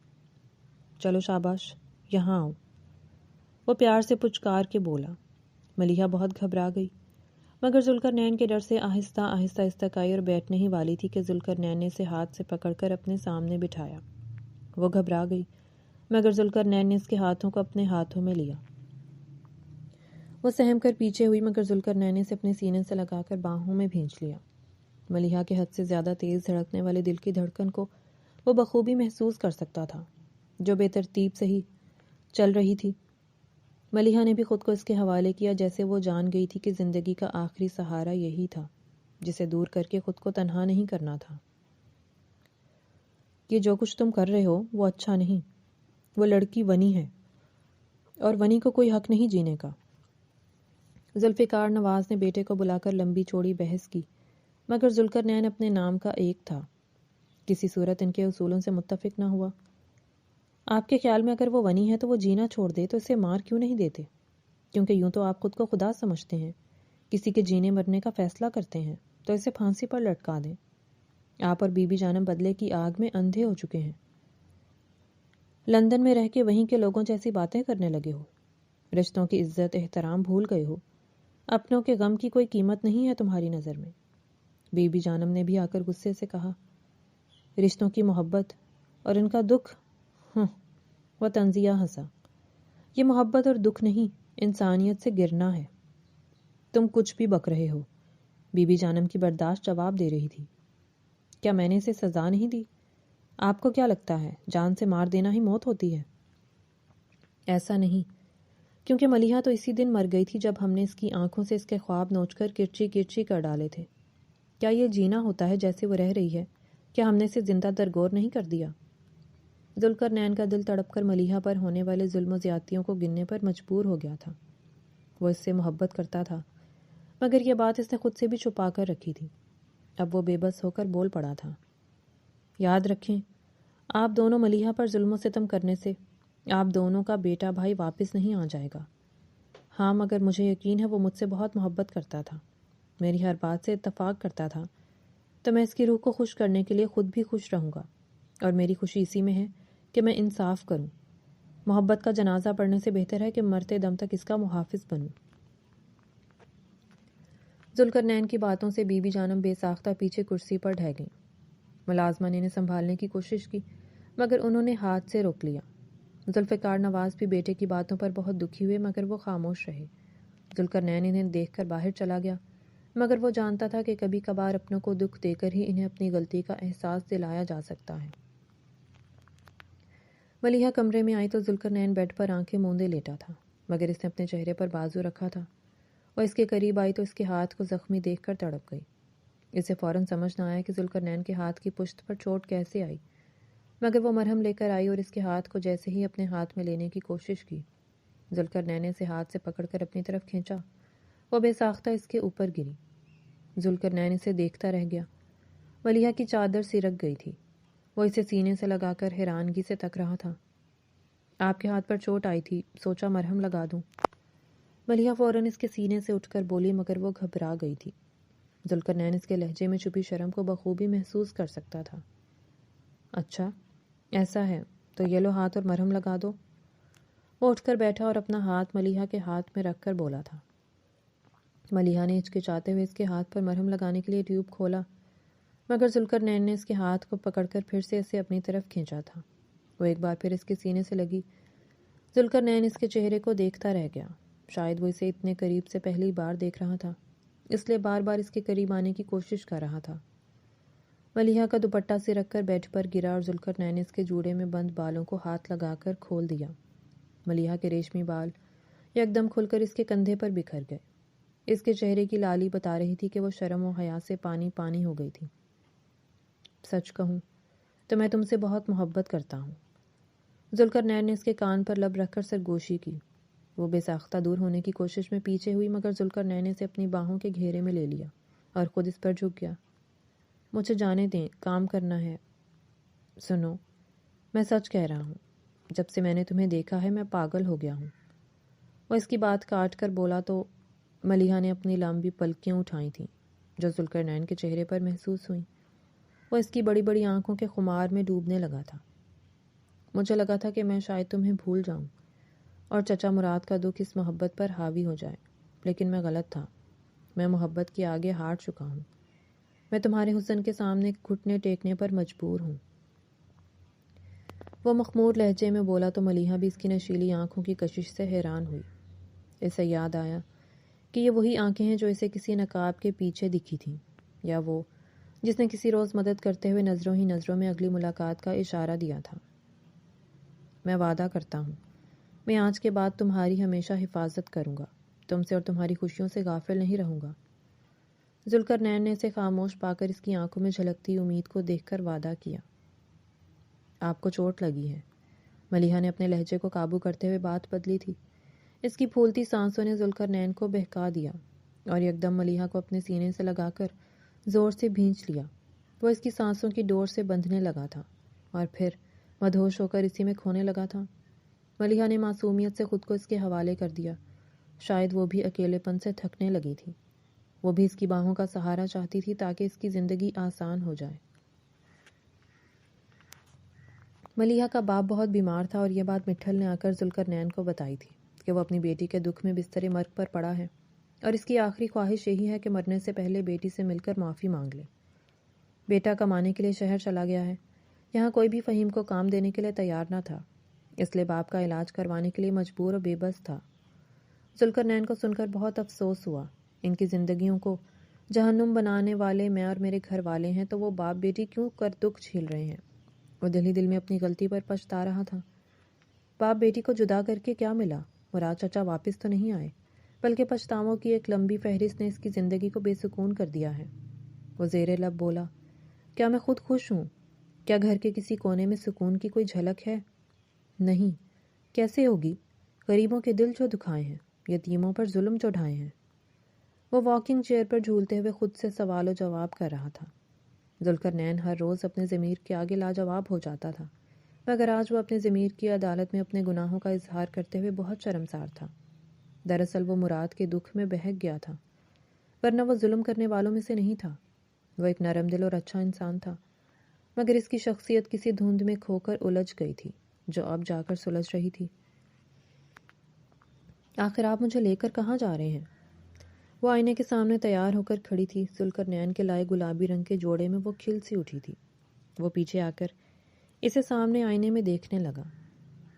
چلو شاباش، یہاں آؤ، وہ پیار سے پچکار کے بولا۔ ملیحہ بہت گھبرا گئی، مگر ذوالقرنین کے ڈر سے آہستہ آہستہ استکائی اور بیٹھنے ہی والی تھی کہ ذوالقرنین نے اسے ہاتھ سے پکڑ کر اپنے سامنے بٹھایا۔ وہ گھبرا گئی، مگر ذوالقرنین نے اس کے ہاتھوں کو اپنے ہاتھوں میں لیا۔ وہ سہم کر پیچھے ہوئی مگر ذوالقرنین نے اسے اپنے سینے سے لگا کر باہوں میں بھینچ لیا۔ ملیحہ کے حد سے زیادہ تیز دھڑکنے والے دل کی دھڑکن کو وہ بخوبی محسوس کر سکتا تھا، جو بے ترتیب سے ہی چل رہی تھی۔ ملیحہ نے بھی خود کو اس کے حوالے کیا جیسے وہ جان گئی تھی کہ زندگی کا آخری سہارا یہی تھا، جسے دور کر کے خود کو تنہا نہیں کرنا تھا۔ یہ جو کچھ تم کر رہے ہو وہ اچھا نہیں، وہ لڑکی ونی ہے اور ونی کو کوئی حق نہیں جینے کا۔ ذوالفقار نواز نے بیٹے کو بلا کر لمبی چوڑی بحث کی، مگر ذوالقرنین اپنے نام کا ایک تھا، کسی صورت ان کے اصولوں سے متفق نہ ہوا۔ آپ کے خیال میں اگر وہ ونی ہے تو وہ جینا چھوڑ دے تو اسے مار کیوں نہیں دیتے؟ کیونکہ یوں تو آپ خود کو خدا سمجھتے ہیں، کسی کے جینے مرنے کا فیصلہ کرتے ہیں تو اسے پھانسی پر لٹکا دیں۔ آپ اور بی بی جانم بدلے کی آگ میں اندھے ہو چکے ہیں، لندن میں رہ کے وہیں کے لوگوں جیسی باتیں کرنے لگے ہو، رشتوں کی عزت احترام بھول گئے ہو، اپنوں کے غم کی کوئی قیمت نہیں ہے تمہاری نظر میں۔ بی بی جانم نے بھی آ کر غصے سے کہا، رشتوں کی محبت اور ان کا دکھ، وہ طنزیہ ہنسا، یہ محبت اور دکھ نہیں، انسانیت سے گرنا ہے۔ تم کچھ بھی بک رہے ہو، بی بی جانم کی برداشت جواب دے رہی تھی۔ کیا میں نے اسے سزا نہیں دی؟ آپ کو کیا لگتا ہے جان سے مار دینا ہی موت ہوتی ہے؟ ایسا نہیں، کیونکہ ملیحہ تو اسی دن مر گئی تھی جب ہم نے اس کی آنکھوں سے اس کے خواب نوچ کر کرچی کرچی کر ڈالے تھے۔ کیا یہ جینا ہوتا ہے جیسے وہ رہ رہی ہے؟ کیا ہم نے اسے زندہ درگور نہیں کر دیا؟ ذوالقرنین کا دل تڑپ کر ملیحہ پر ہونے والے ظلم و زیادتیوں کو گننے پر مجبور ہو گیا تھا۔ وہ اس سے محبت کرتا تھا، مگر یہ بات اس نے خود سے بھی چھپا کر رکھی تھی۔ اب وہ بے بس ہو کر بول پڑا تھا، یاد رکھیں، آپ دونوں ملیحہ پر ظلم و ستم کرنے سے آپ دونوں کا بیٹا بھائی واپس نہیں آ جائے گا۔ ہاں، مگر مجھے یقین ہے وہ مجھ سے بہت محبت کرتا تھا، میری ہر بات سے اتفاق کرتا تھا، تو میں اس کی روح کو خوش کرنے کے لیے خود بھی خوش رہوں گا، اور میری خوشی اسی میں ہے کہ میں انصاف کروں۔ محبت کا جنازہ پڑھنے سے بہتر ہے کہ مرتے دم تک اس کا محافظ بنوں۔ ذوالقرنین کی باتوں سے بی بی جانم بے ساختہ پیچھے کرسی پر ڈھہ گئیں۔ ملازمہ نے انہیں سنبھالنے کی کوشش کی، مگر انہوں نے ہاتھ سے روک لیا۔ ذوالفقار نواز بھی بیٹے کی باتوں پر بہت دکھی ہوئے، مگر وہ خاموش رہے۔ ذوالقرنین انہیں دیکھ کر باہر چلا گیا، مگر وہ جانتا تھا کہ کبھی کبھار اپنوں کو دکھ دے کر ہی انہیں اپنی غلطی کا احساس دلایا جا سکتا ہے۔ ملیحہ کمرے میں آئی تو ذوالقرنین بیڈ پر آنکھیں موندے لیٹا تھا، مگر اس نے اپنے چہرے پر بازو رکھا تھا۔ وہ اس کے قریب آئی تو اس کے ہاتھ کو زخمی دیکھ کر تڑپ گئی۔ اسے فوراً سمجھ نہ آیا کہ ذوالقرنین کے ہاتھ کی پشت پر چوٹ کیسے آئی، مگر وہ مرہم لے کر آئی اور اس کے ہاتھ کو جیسے ہی اپنے ہاتھ میں لینے کی کوشش کی، ذوالقرنین نے اسے ہاتھ سے پکڑ کر اپنی طرف کھینچا۔ وہ بے ساختہ اس کے اوپر گری۔ ذوالقرنین اسے دیکھتا رہ گیا۔ ملیحہ کی چادر سرک گئی تھی۔ وہ اسے سینے سے لگا کر حیرانگی سے تک رہا تھا۔ آپ کے ہاتھ پر چوٹ آئی تھی، سوچا مرہم لگا دوں۔ ملیحہ فوراً اس کے سینے سے اٹھ کر بولی، مگر وہ گھبرا گئی تھی۔ ذوالقرنین اس کے لہجے میں چھپی شرم کو بخوبی محسوس کر سکتا تھا۔ اچھا ایسا ہے تو یہ لو ہاتھ اور مرہم لگا دو۔ وہ اٹھ کر بیٹھا اور اپنا ہاتھ ملیحہ کے ہاتھ میں رکھ کر بولا تھا۔ ملیحہ نے ہچکچاتے ہوئے اس کے ہاتھ پر مرہم لگانے کے لیے ٹیوب کھولا، مگر ذوالقرنین نے اس کے ہاتھ کو پکڑ کر پھر سے اسے اپنی طرف کھینچا تھا۔ وہ ایک بار پھر اس کے سینے سے لگی۔ ذوالقرنین اس کے چہرے کو دیکھتا رہ گیا۔ شاید وہ اسے اتنے قریب سے پہلی بار دیکھ رہا تھا، اس لیے بار بار اس کے قریب آنے کی کوشش کر رہا تھا۔ ملیحہ کا دوپٹہ سے رکھ کر بیڈ پر گرا اور ذوالقرنین نے اس کے جوڑے میں بند بالوں کو ہاتھ لگا کر کھول دیا۔ ملیحہ کے ریشمی بال یکدم کھل کر اس کے کندھے پر بکھر گئے۔ اس کے چہرے کی لالی بتا رہی تھی کہ وہ شرم و حیا سے پانی پانی ہو گئی تھی۔ سچ کہوں تو میں تم سے بہت محبت کرتا ہوں۔ ذوالقرنین نے اس کے کان پر لب رکھ کر سرگوشی کی۔ وہ بے ساختہ دور ہونے کی کوشش میں پیچھے ہوئی، مگر ذوالقرنین نے اسے اپنی باہوں کے گھیرے میں لے لیا اور خود اس پر جھک گیا۔ مجھے جانے دیں، کام کرنا ہے۔ سنو، میں سچ کہہ رہا ہوں، جب سے میں نے تمہیں دیکھا ہے میں پاگل ہو گیا ہوں۔ وہ اس کی بات کاٹ کر بولا تو ملیحہ نے اپنی لمبی پلکیاں اٹھائی تھیں جو ذوالقرنین کے چہرے پر محسوس ہوئیں۔ وہ اس کی بڑی بڑی آنکھوں کے خمار میں ڈوبنے لگا تھا۔ مجھے لگا تھا کہ میں شاید تمہیں بھول جاؤں اور چچا مراد کا دکھ اس محبت پر حاوی ہو جائے، لیکن میں غلط تھا۔ میں محبت کے آگے ہار چکا ہوں۔ میں تمہارے حسن کے سامنے گھٹنے ٹیکنے پر مجبور ہوں۔ وہ مخمور لہجے میں بولا تو ملیحہ بھی اس کی نشیلی آنکھوں کی کشش سے حیران ہوئی۔ اسے یاد آیا کہ یہ وہی آنکھیں ہیں جو اسے کسی نقاب کے پیچھے دکھی تھیں، یا وہ جس نے کسی روز مدد کرتے ہوئے نظروں ہی نظروں میں اگلی ملاقات کا اشارہ دیا تھا۔ میں وعدہ کرتا ہوں، میں آج کے بعد تمہاری ہمیشہ حفاظت کروں گا، تم سے اور تمہاری خوشیوں سے غافل نہیں رہوں گا۔ ذوالقرنین نے اسے خاموش پا کر اس کی آنکھوں میں جھلکتی امید کو دیکھ کر وعدہ کیا۔ آپ کو چوٹ لگی ہے۔ ملیحہ نے اپنے لہجے کو قابو کرتے ہوئے بات بدلی تھی۔ اس کی پھولتی سانسوں نے ذوالقرنین کو بہکا دیا اور یکدم ملیحہ کو اپنے سینے سے لگا کر زور سے بھینچ لیا۔ وہ اس کی سانسوں کی ڈور سے بندھنے لگا تھا اور پھر مدہوش ہو کر اسی میں کھونے لگا تھا۔ ملیحہ نے معصومیت سے خود کو اس کے حوالے کر دیا۔ شاید وہ بھی اکیلے پن سے تھکنے لگی تھی۔ وہ بھی اس کی باہوں کا سہارا چاہتی تھی تاکہ اس کی زندگی آسان ہو جائے۔ ملیحہ کا باپ بہت بیمار تھا اور یہ بات مٹھل نے آ کر ذوالقرنین کو بتائی تھی کہ وہ اپنی بیٹی کے دکھ میں بستر مرگ پر پڑا ہے اور اس کی آخری خواہش یہی ہے کہ مرنے سے پہلے بیٹی سے مل کر معافی مانگ لے۔ بیٹا کمانے کے لیے شہر چلا گیا ہے۔ یہاں کوئی بھی فہیم کو کام دینے کے لیے تیار نہ تھا، اس لیے باپ کا علاج کروانے کے لیے مجبور و بے بس تھا۔ ذوالقرنین کو سن کر بہت افسوس ہوا۔ ان کی زندگیوں کو جہنم بنانے والے میں اور میرے گھر والے ہیں تو وہ باپ بیٹی کیوں کر دکھ جھیل رہے ہیں؟ وہ دل ہی دل میں اپنی غلطی پر پچھتا رہا تھا۔ باپ بیٹی کو جدا کر کے کیا ملا؟ مراد چچا واپس تو نہیں آئے، بلکہ پچھتاووں کی ایک لمبی فہرست نے اس کی زندگی کو بے سکون کر دیا ہے۔ وہ زیر لب بولا، کیا میں خود خوش ہوں؟ کیا گھر کے کسی کونے میں سکون کی کوئی جھلک ہے؟ نہیں، کیسے ہوگی؟ غریبوں کے دل جو دکھائے ہیں، یتیموں پر ظلم جو ڈھائے ہیں۔ وہ واکنگ چیئر پر جھولتے ہوئے خود سے سوال و جواب کر رہا تھا۔ ذوالقرنین ہر روز اپنے ضمیر کے آگے لاجواب ہو جاتا تھا، مگر آج وہ اپنے ضمیر کی عدالت میں اپنے گناہوں کا اظہار کرتے ہوئے بہت شرمسار تھا۔ دراصل وہ مراد کے دکھ میں بہک گیا تھا، ورنہ وہ ظلم کرنے والوں میں سے نہیں تھا۔ وہ ایک نرم دل اور اچھا انسان تھا، مگر اس کی شخصیت کسی دھند میں کھو کر الجھ گئی تھی جو اب جا کر سلجھ رہی تھی۔ آخر آپ مجھے لے کر کہاں جا رہے ہیں؟ وہ آئینے کے سامنے تیار ہو کر کھڑی تھی۔ ذوالقرنین کے لائے گلابی رنگ کے جوڑے میں وہ کھل سی اٹھی تھی۔ وہ پیچھے آ کر اسے سامنے آئینے میں دیکھنے لگا۔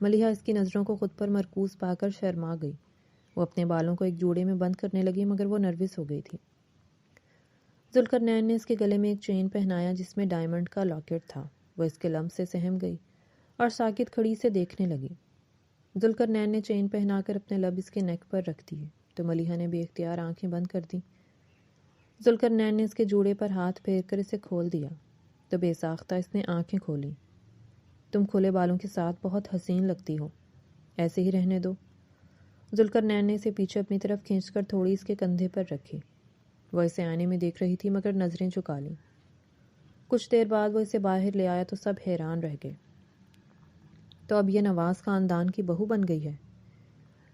ملیحہ اس کی نظروں کو خود پر مرکوز پا کر شرما گئی۔ وہ اپنے بالوں کو ایک جوڑے میں بند کرنے لگی، مگر وہ نروس ہو گئی تھی۔ ذوالقرنین نے اس کے گلے میں ایک چین پہنایا جس میں ڈائمنڈ کا لاکٹ تھا۔ وہ اس کے لمس سے سہم گئی اور ساکت کھڑی سے دیکھنے لگی۔ ذوالقرنین نے چین پہنا کر اپنے لب اس کے نیک پر رکھ دیے تو ملیحہ نے بے اختیار آنکھیں بند کر دیں۔ ذوالقرنین نے اس کے جوڑے پر ہاتھ پھیر کر اسے کھول دیا تو بے ساختہ اس نے آنکھیں کھولیں۔ تم کھلے بالوں کے ساتھ بہت حسین لگتی ہو، ایسے ہی رہنے دو۔ ذوالقرنین نے اسے پیچھے اپنی طرف کھینچ کر تھوڑی اس کے کندھے پر رکھی۔ وہ اسے آئینے میں دیکھ رہی تھی مگر نظریں جھکا لیں۔ کچھ دیر بعد وہ اسے باہر لے آیا تو سب حیران رہ گئے۔ تو اب یہ نواز خاندان کی بہو بن گئی ہے؟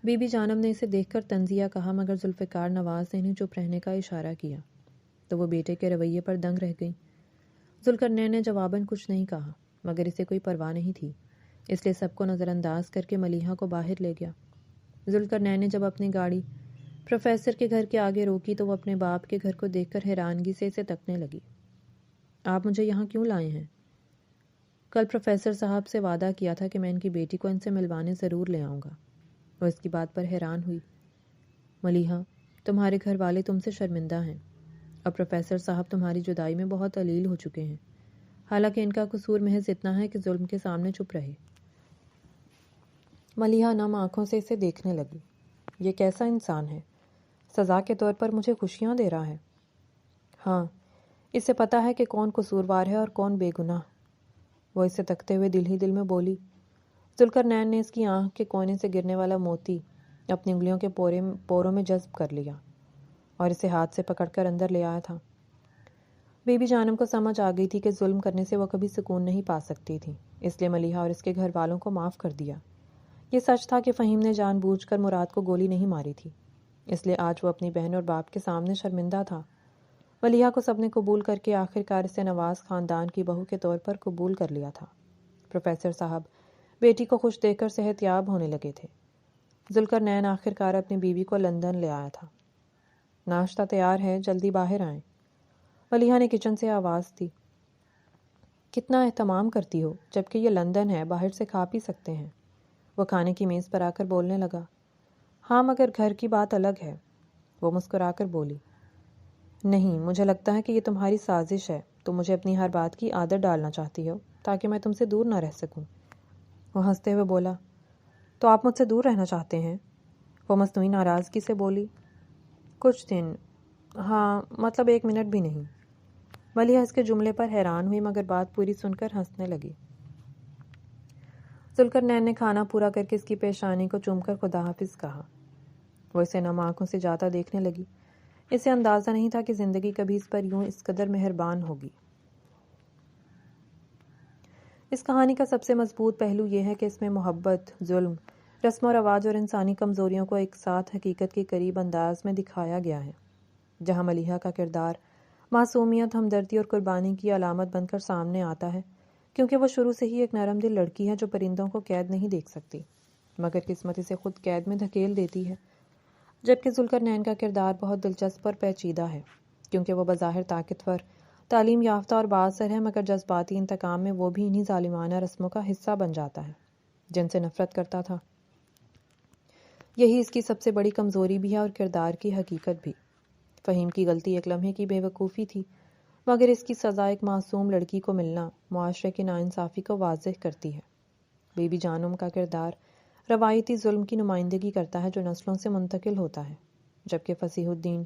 بی بی جانم نے اسے دیکھ کر طنزیہ کہا، مگر ذوالفقار نواز نے انہیں چپ رہنے کا اشارہ کیا تو وہ بیٹے کے رویے پر دنگ رہ گئی۔ ذوالقرنین نے جواباً کچھ نہیں کہا، مگر اسے کوئی پرواہ نہیں تھی، اس لیے سب کو نظر انداز کر کے ملیحہ کو باہر لے گیا۔ ذوالقرنین نے جب اپنی گاڑی پروفیسر کے گھر کے آگے روکی تو وہ اپنے باپ کے گھر کو دیکھ کر حیرانگی سے اسے تکنے لگی۔ آپ مجھے یہاں کیوں لائے ہیں؟ کل پروفیسر صاحب سے وعدہ کیا تھا کہ میں ان کی بیٹی کو ان سے ملوانے ضرور لے آؤں گا۔ وہ اس کی بات پر حیران ہوئی۔ ملیحہ، تمہارے گھر والے تم سے شرمندہ ہیں اور پروفیسر صاحب تمہاری جدائی میں بہت علیل ہو چکے ہیں، حالانکہ ان کا قصور محض اتنا ہے کہ ظلم کے سامنے چپ رہے۔ ملیحہ نم آنکھوں سے اسے دیکھنے لگی۔ یہ کیسا انسان ہے؟ سزا کے طور پر مجھے خوشیاں دے رہا ہے۔ ہاں، اسے پتا ہے کہ کون قصوروار ہے اور کون بے گناہ۔ وہ اسے تکتے ہوئے دل ہی دل میں بولی۔ ذوالقرنین نے اس کی آنکھ کے کونے سے گرنے والا موتی اپنی انگلیوں کے پوروں میں جذب کر لیا اور اسے ہاتھ سے پکڑ کر اندر لے آیا تھا۔ بی بی جانم کو سمجھ آ گئی تھی کہ ظلم کرنے سے وہ کبھی سکون نہیں پا سکتی تھی، اس لیے ملیحہ اور اس کے گھر والوں کو معاف کر دیا۔ یہ سچ تھا کہ فہیم نے جان بوجھ کر مراد کو گولی نہیں ماری تھی، اس لیے آج وہ اپنی بہن اور باپ کے سامنے شرمندہ تھا۔ ملیحہ کو سب نے قبول کر کے آخرکار اسے نواز خاندان کی بہو کے طور پر قبول کر لیا تھا۔ پروفیسر صاحب بیٹی کو خوش دیکھ کر صحت یاب ہونے لگے تھے۔ ذوالقرنین آخرکار اپنی بیوی کو لندن لے آیا تھا۔ ناشتہ تیار ہے، جلدی باہر آئیں۔ ملیحہ نے کچن سے آواز دی۔ کتنا اہتمام کرتی ہو، جبکہ یہ لندن ہے، باہر سے کھا پی سکتے ہیں۔ وہ کھانے کی میز پر آ کر بولنے لگا۔ ہاں، مگر گھر کی بات الگ ہے، وہ مسکرا کر بولی۔ نہیں، مجھے لگتا ہے کہ یہ تمہاری سازش ہے، تم مجھے اپنی ہر بات کی عادت ڈالنا چاہتی ہو تاکہ میں تم سے دور نہ رہ سکوں۔ وہ ہنستے ہوئے بولا۔ تو آپ مجھ سے دور رہنا چاہتے ہیں؟ وہ مصنوعی ناراضگی سے بولی۔ کچھ دن، ہاں، مطلب 1 منٹ بھی نہیں۔ ملیحہ اس کے جملے پر حیران ہوئی، مگر بات پوری سن کر ہنسنے لگی۔ ذوالقرنین نے کھانا پورا کر کے اس کی پیشانی کو چوم کر خدا حافظ کہا۔ وہ اسے نم آنکھوں سے جاتا دیکھنے لگی۔ اسے اندازہ نہیں تھا کہ زندگی کبھی اس پر یوں اس قدر مہربان ہوگی۔ اس کہانی کا سب سے مضبوط پہلو یہ ہے کہ اس میں محبت، ظلم، رسم و رواج اور انسانی کمزوریوں کو ایک ساتھ حقیقت کے قریب انداز میں دکھایا گیا ہے، جہاں ملیحہ کا کردار معصومیت، ہمدردی اور قربانی کی علامت بن کر سامنے آتا ہے، کیونکہ وہ شروع سے ہی ایک نرم دل لڑکی ہے جو پرندوں کو قید نہیں دیکھ سکتی، مگر قسمت اسے خود قید میں دھکیل دیتی ہے۔ جبکہ ذوالقرنین کا کردار بہت دلچسپ اور پیچیدہ ہے، کیونکہ وہ بظاہر طاقتور، تعلیم یافتہ اور بااثر ہے، مگر جذباتی انتقام میں وہ بھی انہی ظالمانہ رسموں کا حصہ بن جاتا ہے جن سے نفرت کرتا تھا۔ یہی اس کی سب سے بڑی کمزوری بھی ہے اور کردار کی حقیقت بھی۔ فہیم کی غلطی ایک لمحے کی بے وقوفی تھی، مگر اس کی سزا ایک معصوم لڑکی کو ملنا معاشرے کی ناانصافی کو واضح کرتی ہے۔ بی بی جانم کا کردار روایتی ظلم کی نمائندگی کرتا ہے جو نسلوں سے منتقل ہوتا ہے، جبکہ فصیح الدین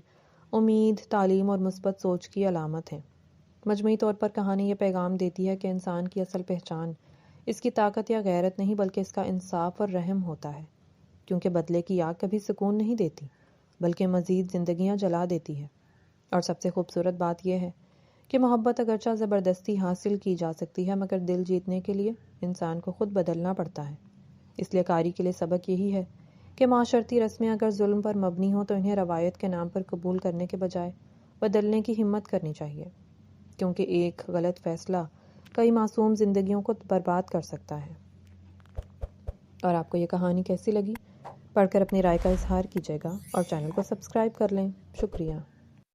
امید، تعلیم اور مثبت سوچ کی علامت ہے۔ مجموعی طور پر کہانی یہ پیغام دیتی ہے کہ انسان کی اصل پہچان اس کی طاقت یا غیرت نہیں بلکہ اس کا انصاف اور رحم ہوتا ہے، کیونکہ بدلے کی آگ کبھی سکون نہیں دیتی بلکہ مزید زندگیاں جلا دیتی ہے۔ اور سب سے خوبصورت بات یہ ہے کہ محبت اگرچہ زبردستی حاصل کی جا سکتی ہے، مگر دل جیتنے کے لیے انسان کو خود بدلنا پڑتا ہے۔ اس لیے قاری کے لیے سبق یہی ہے کہ معاشرتی رسمیں اگر ظلم پر مبنی ہوں تو انہیں روایت کے نام پر قبول کرنے کے بجائے بدلنے کی ہمت کرنی چاہیے، کیونکہ ایک غلط فیصلہ کئی معصوم زندگیوں کو برباد کر سکتا ہے۔ اور آپ کو یہ کہانی کیسی لگی؟ پڑھ کر اپنی رائے کا اظہار کیجیے گا اور چینل کو سبسکرائب کر لیں۔ شکریہ۔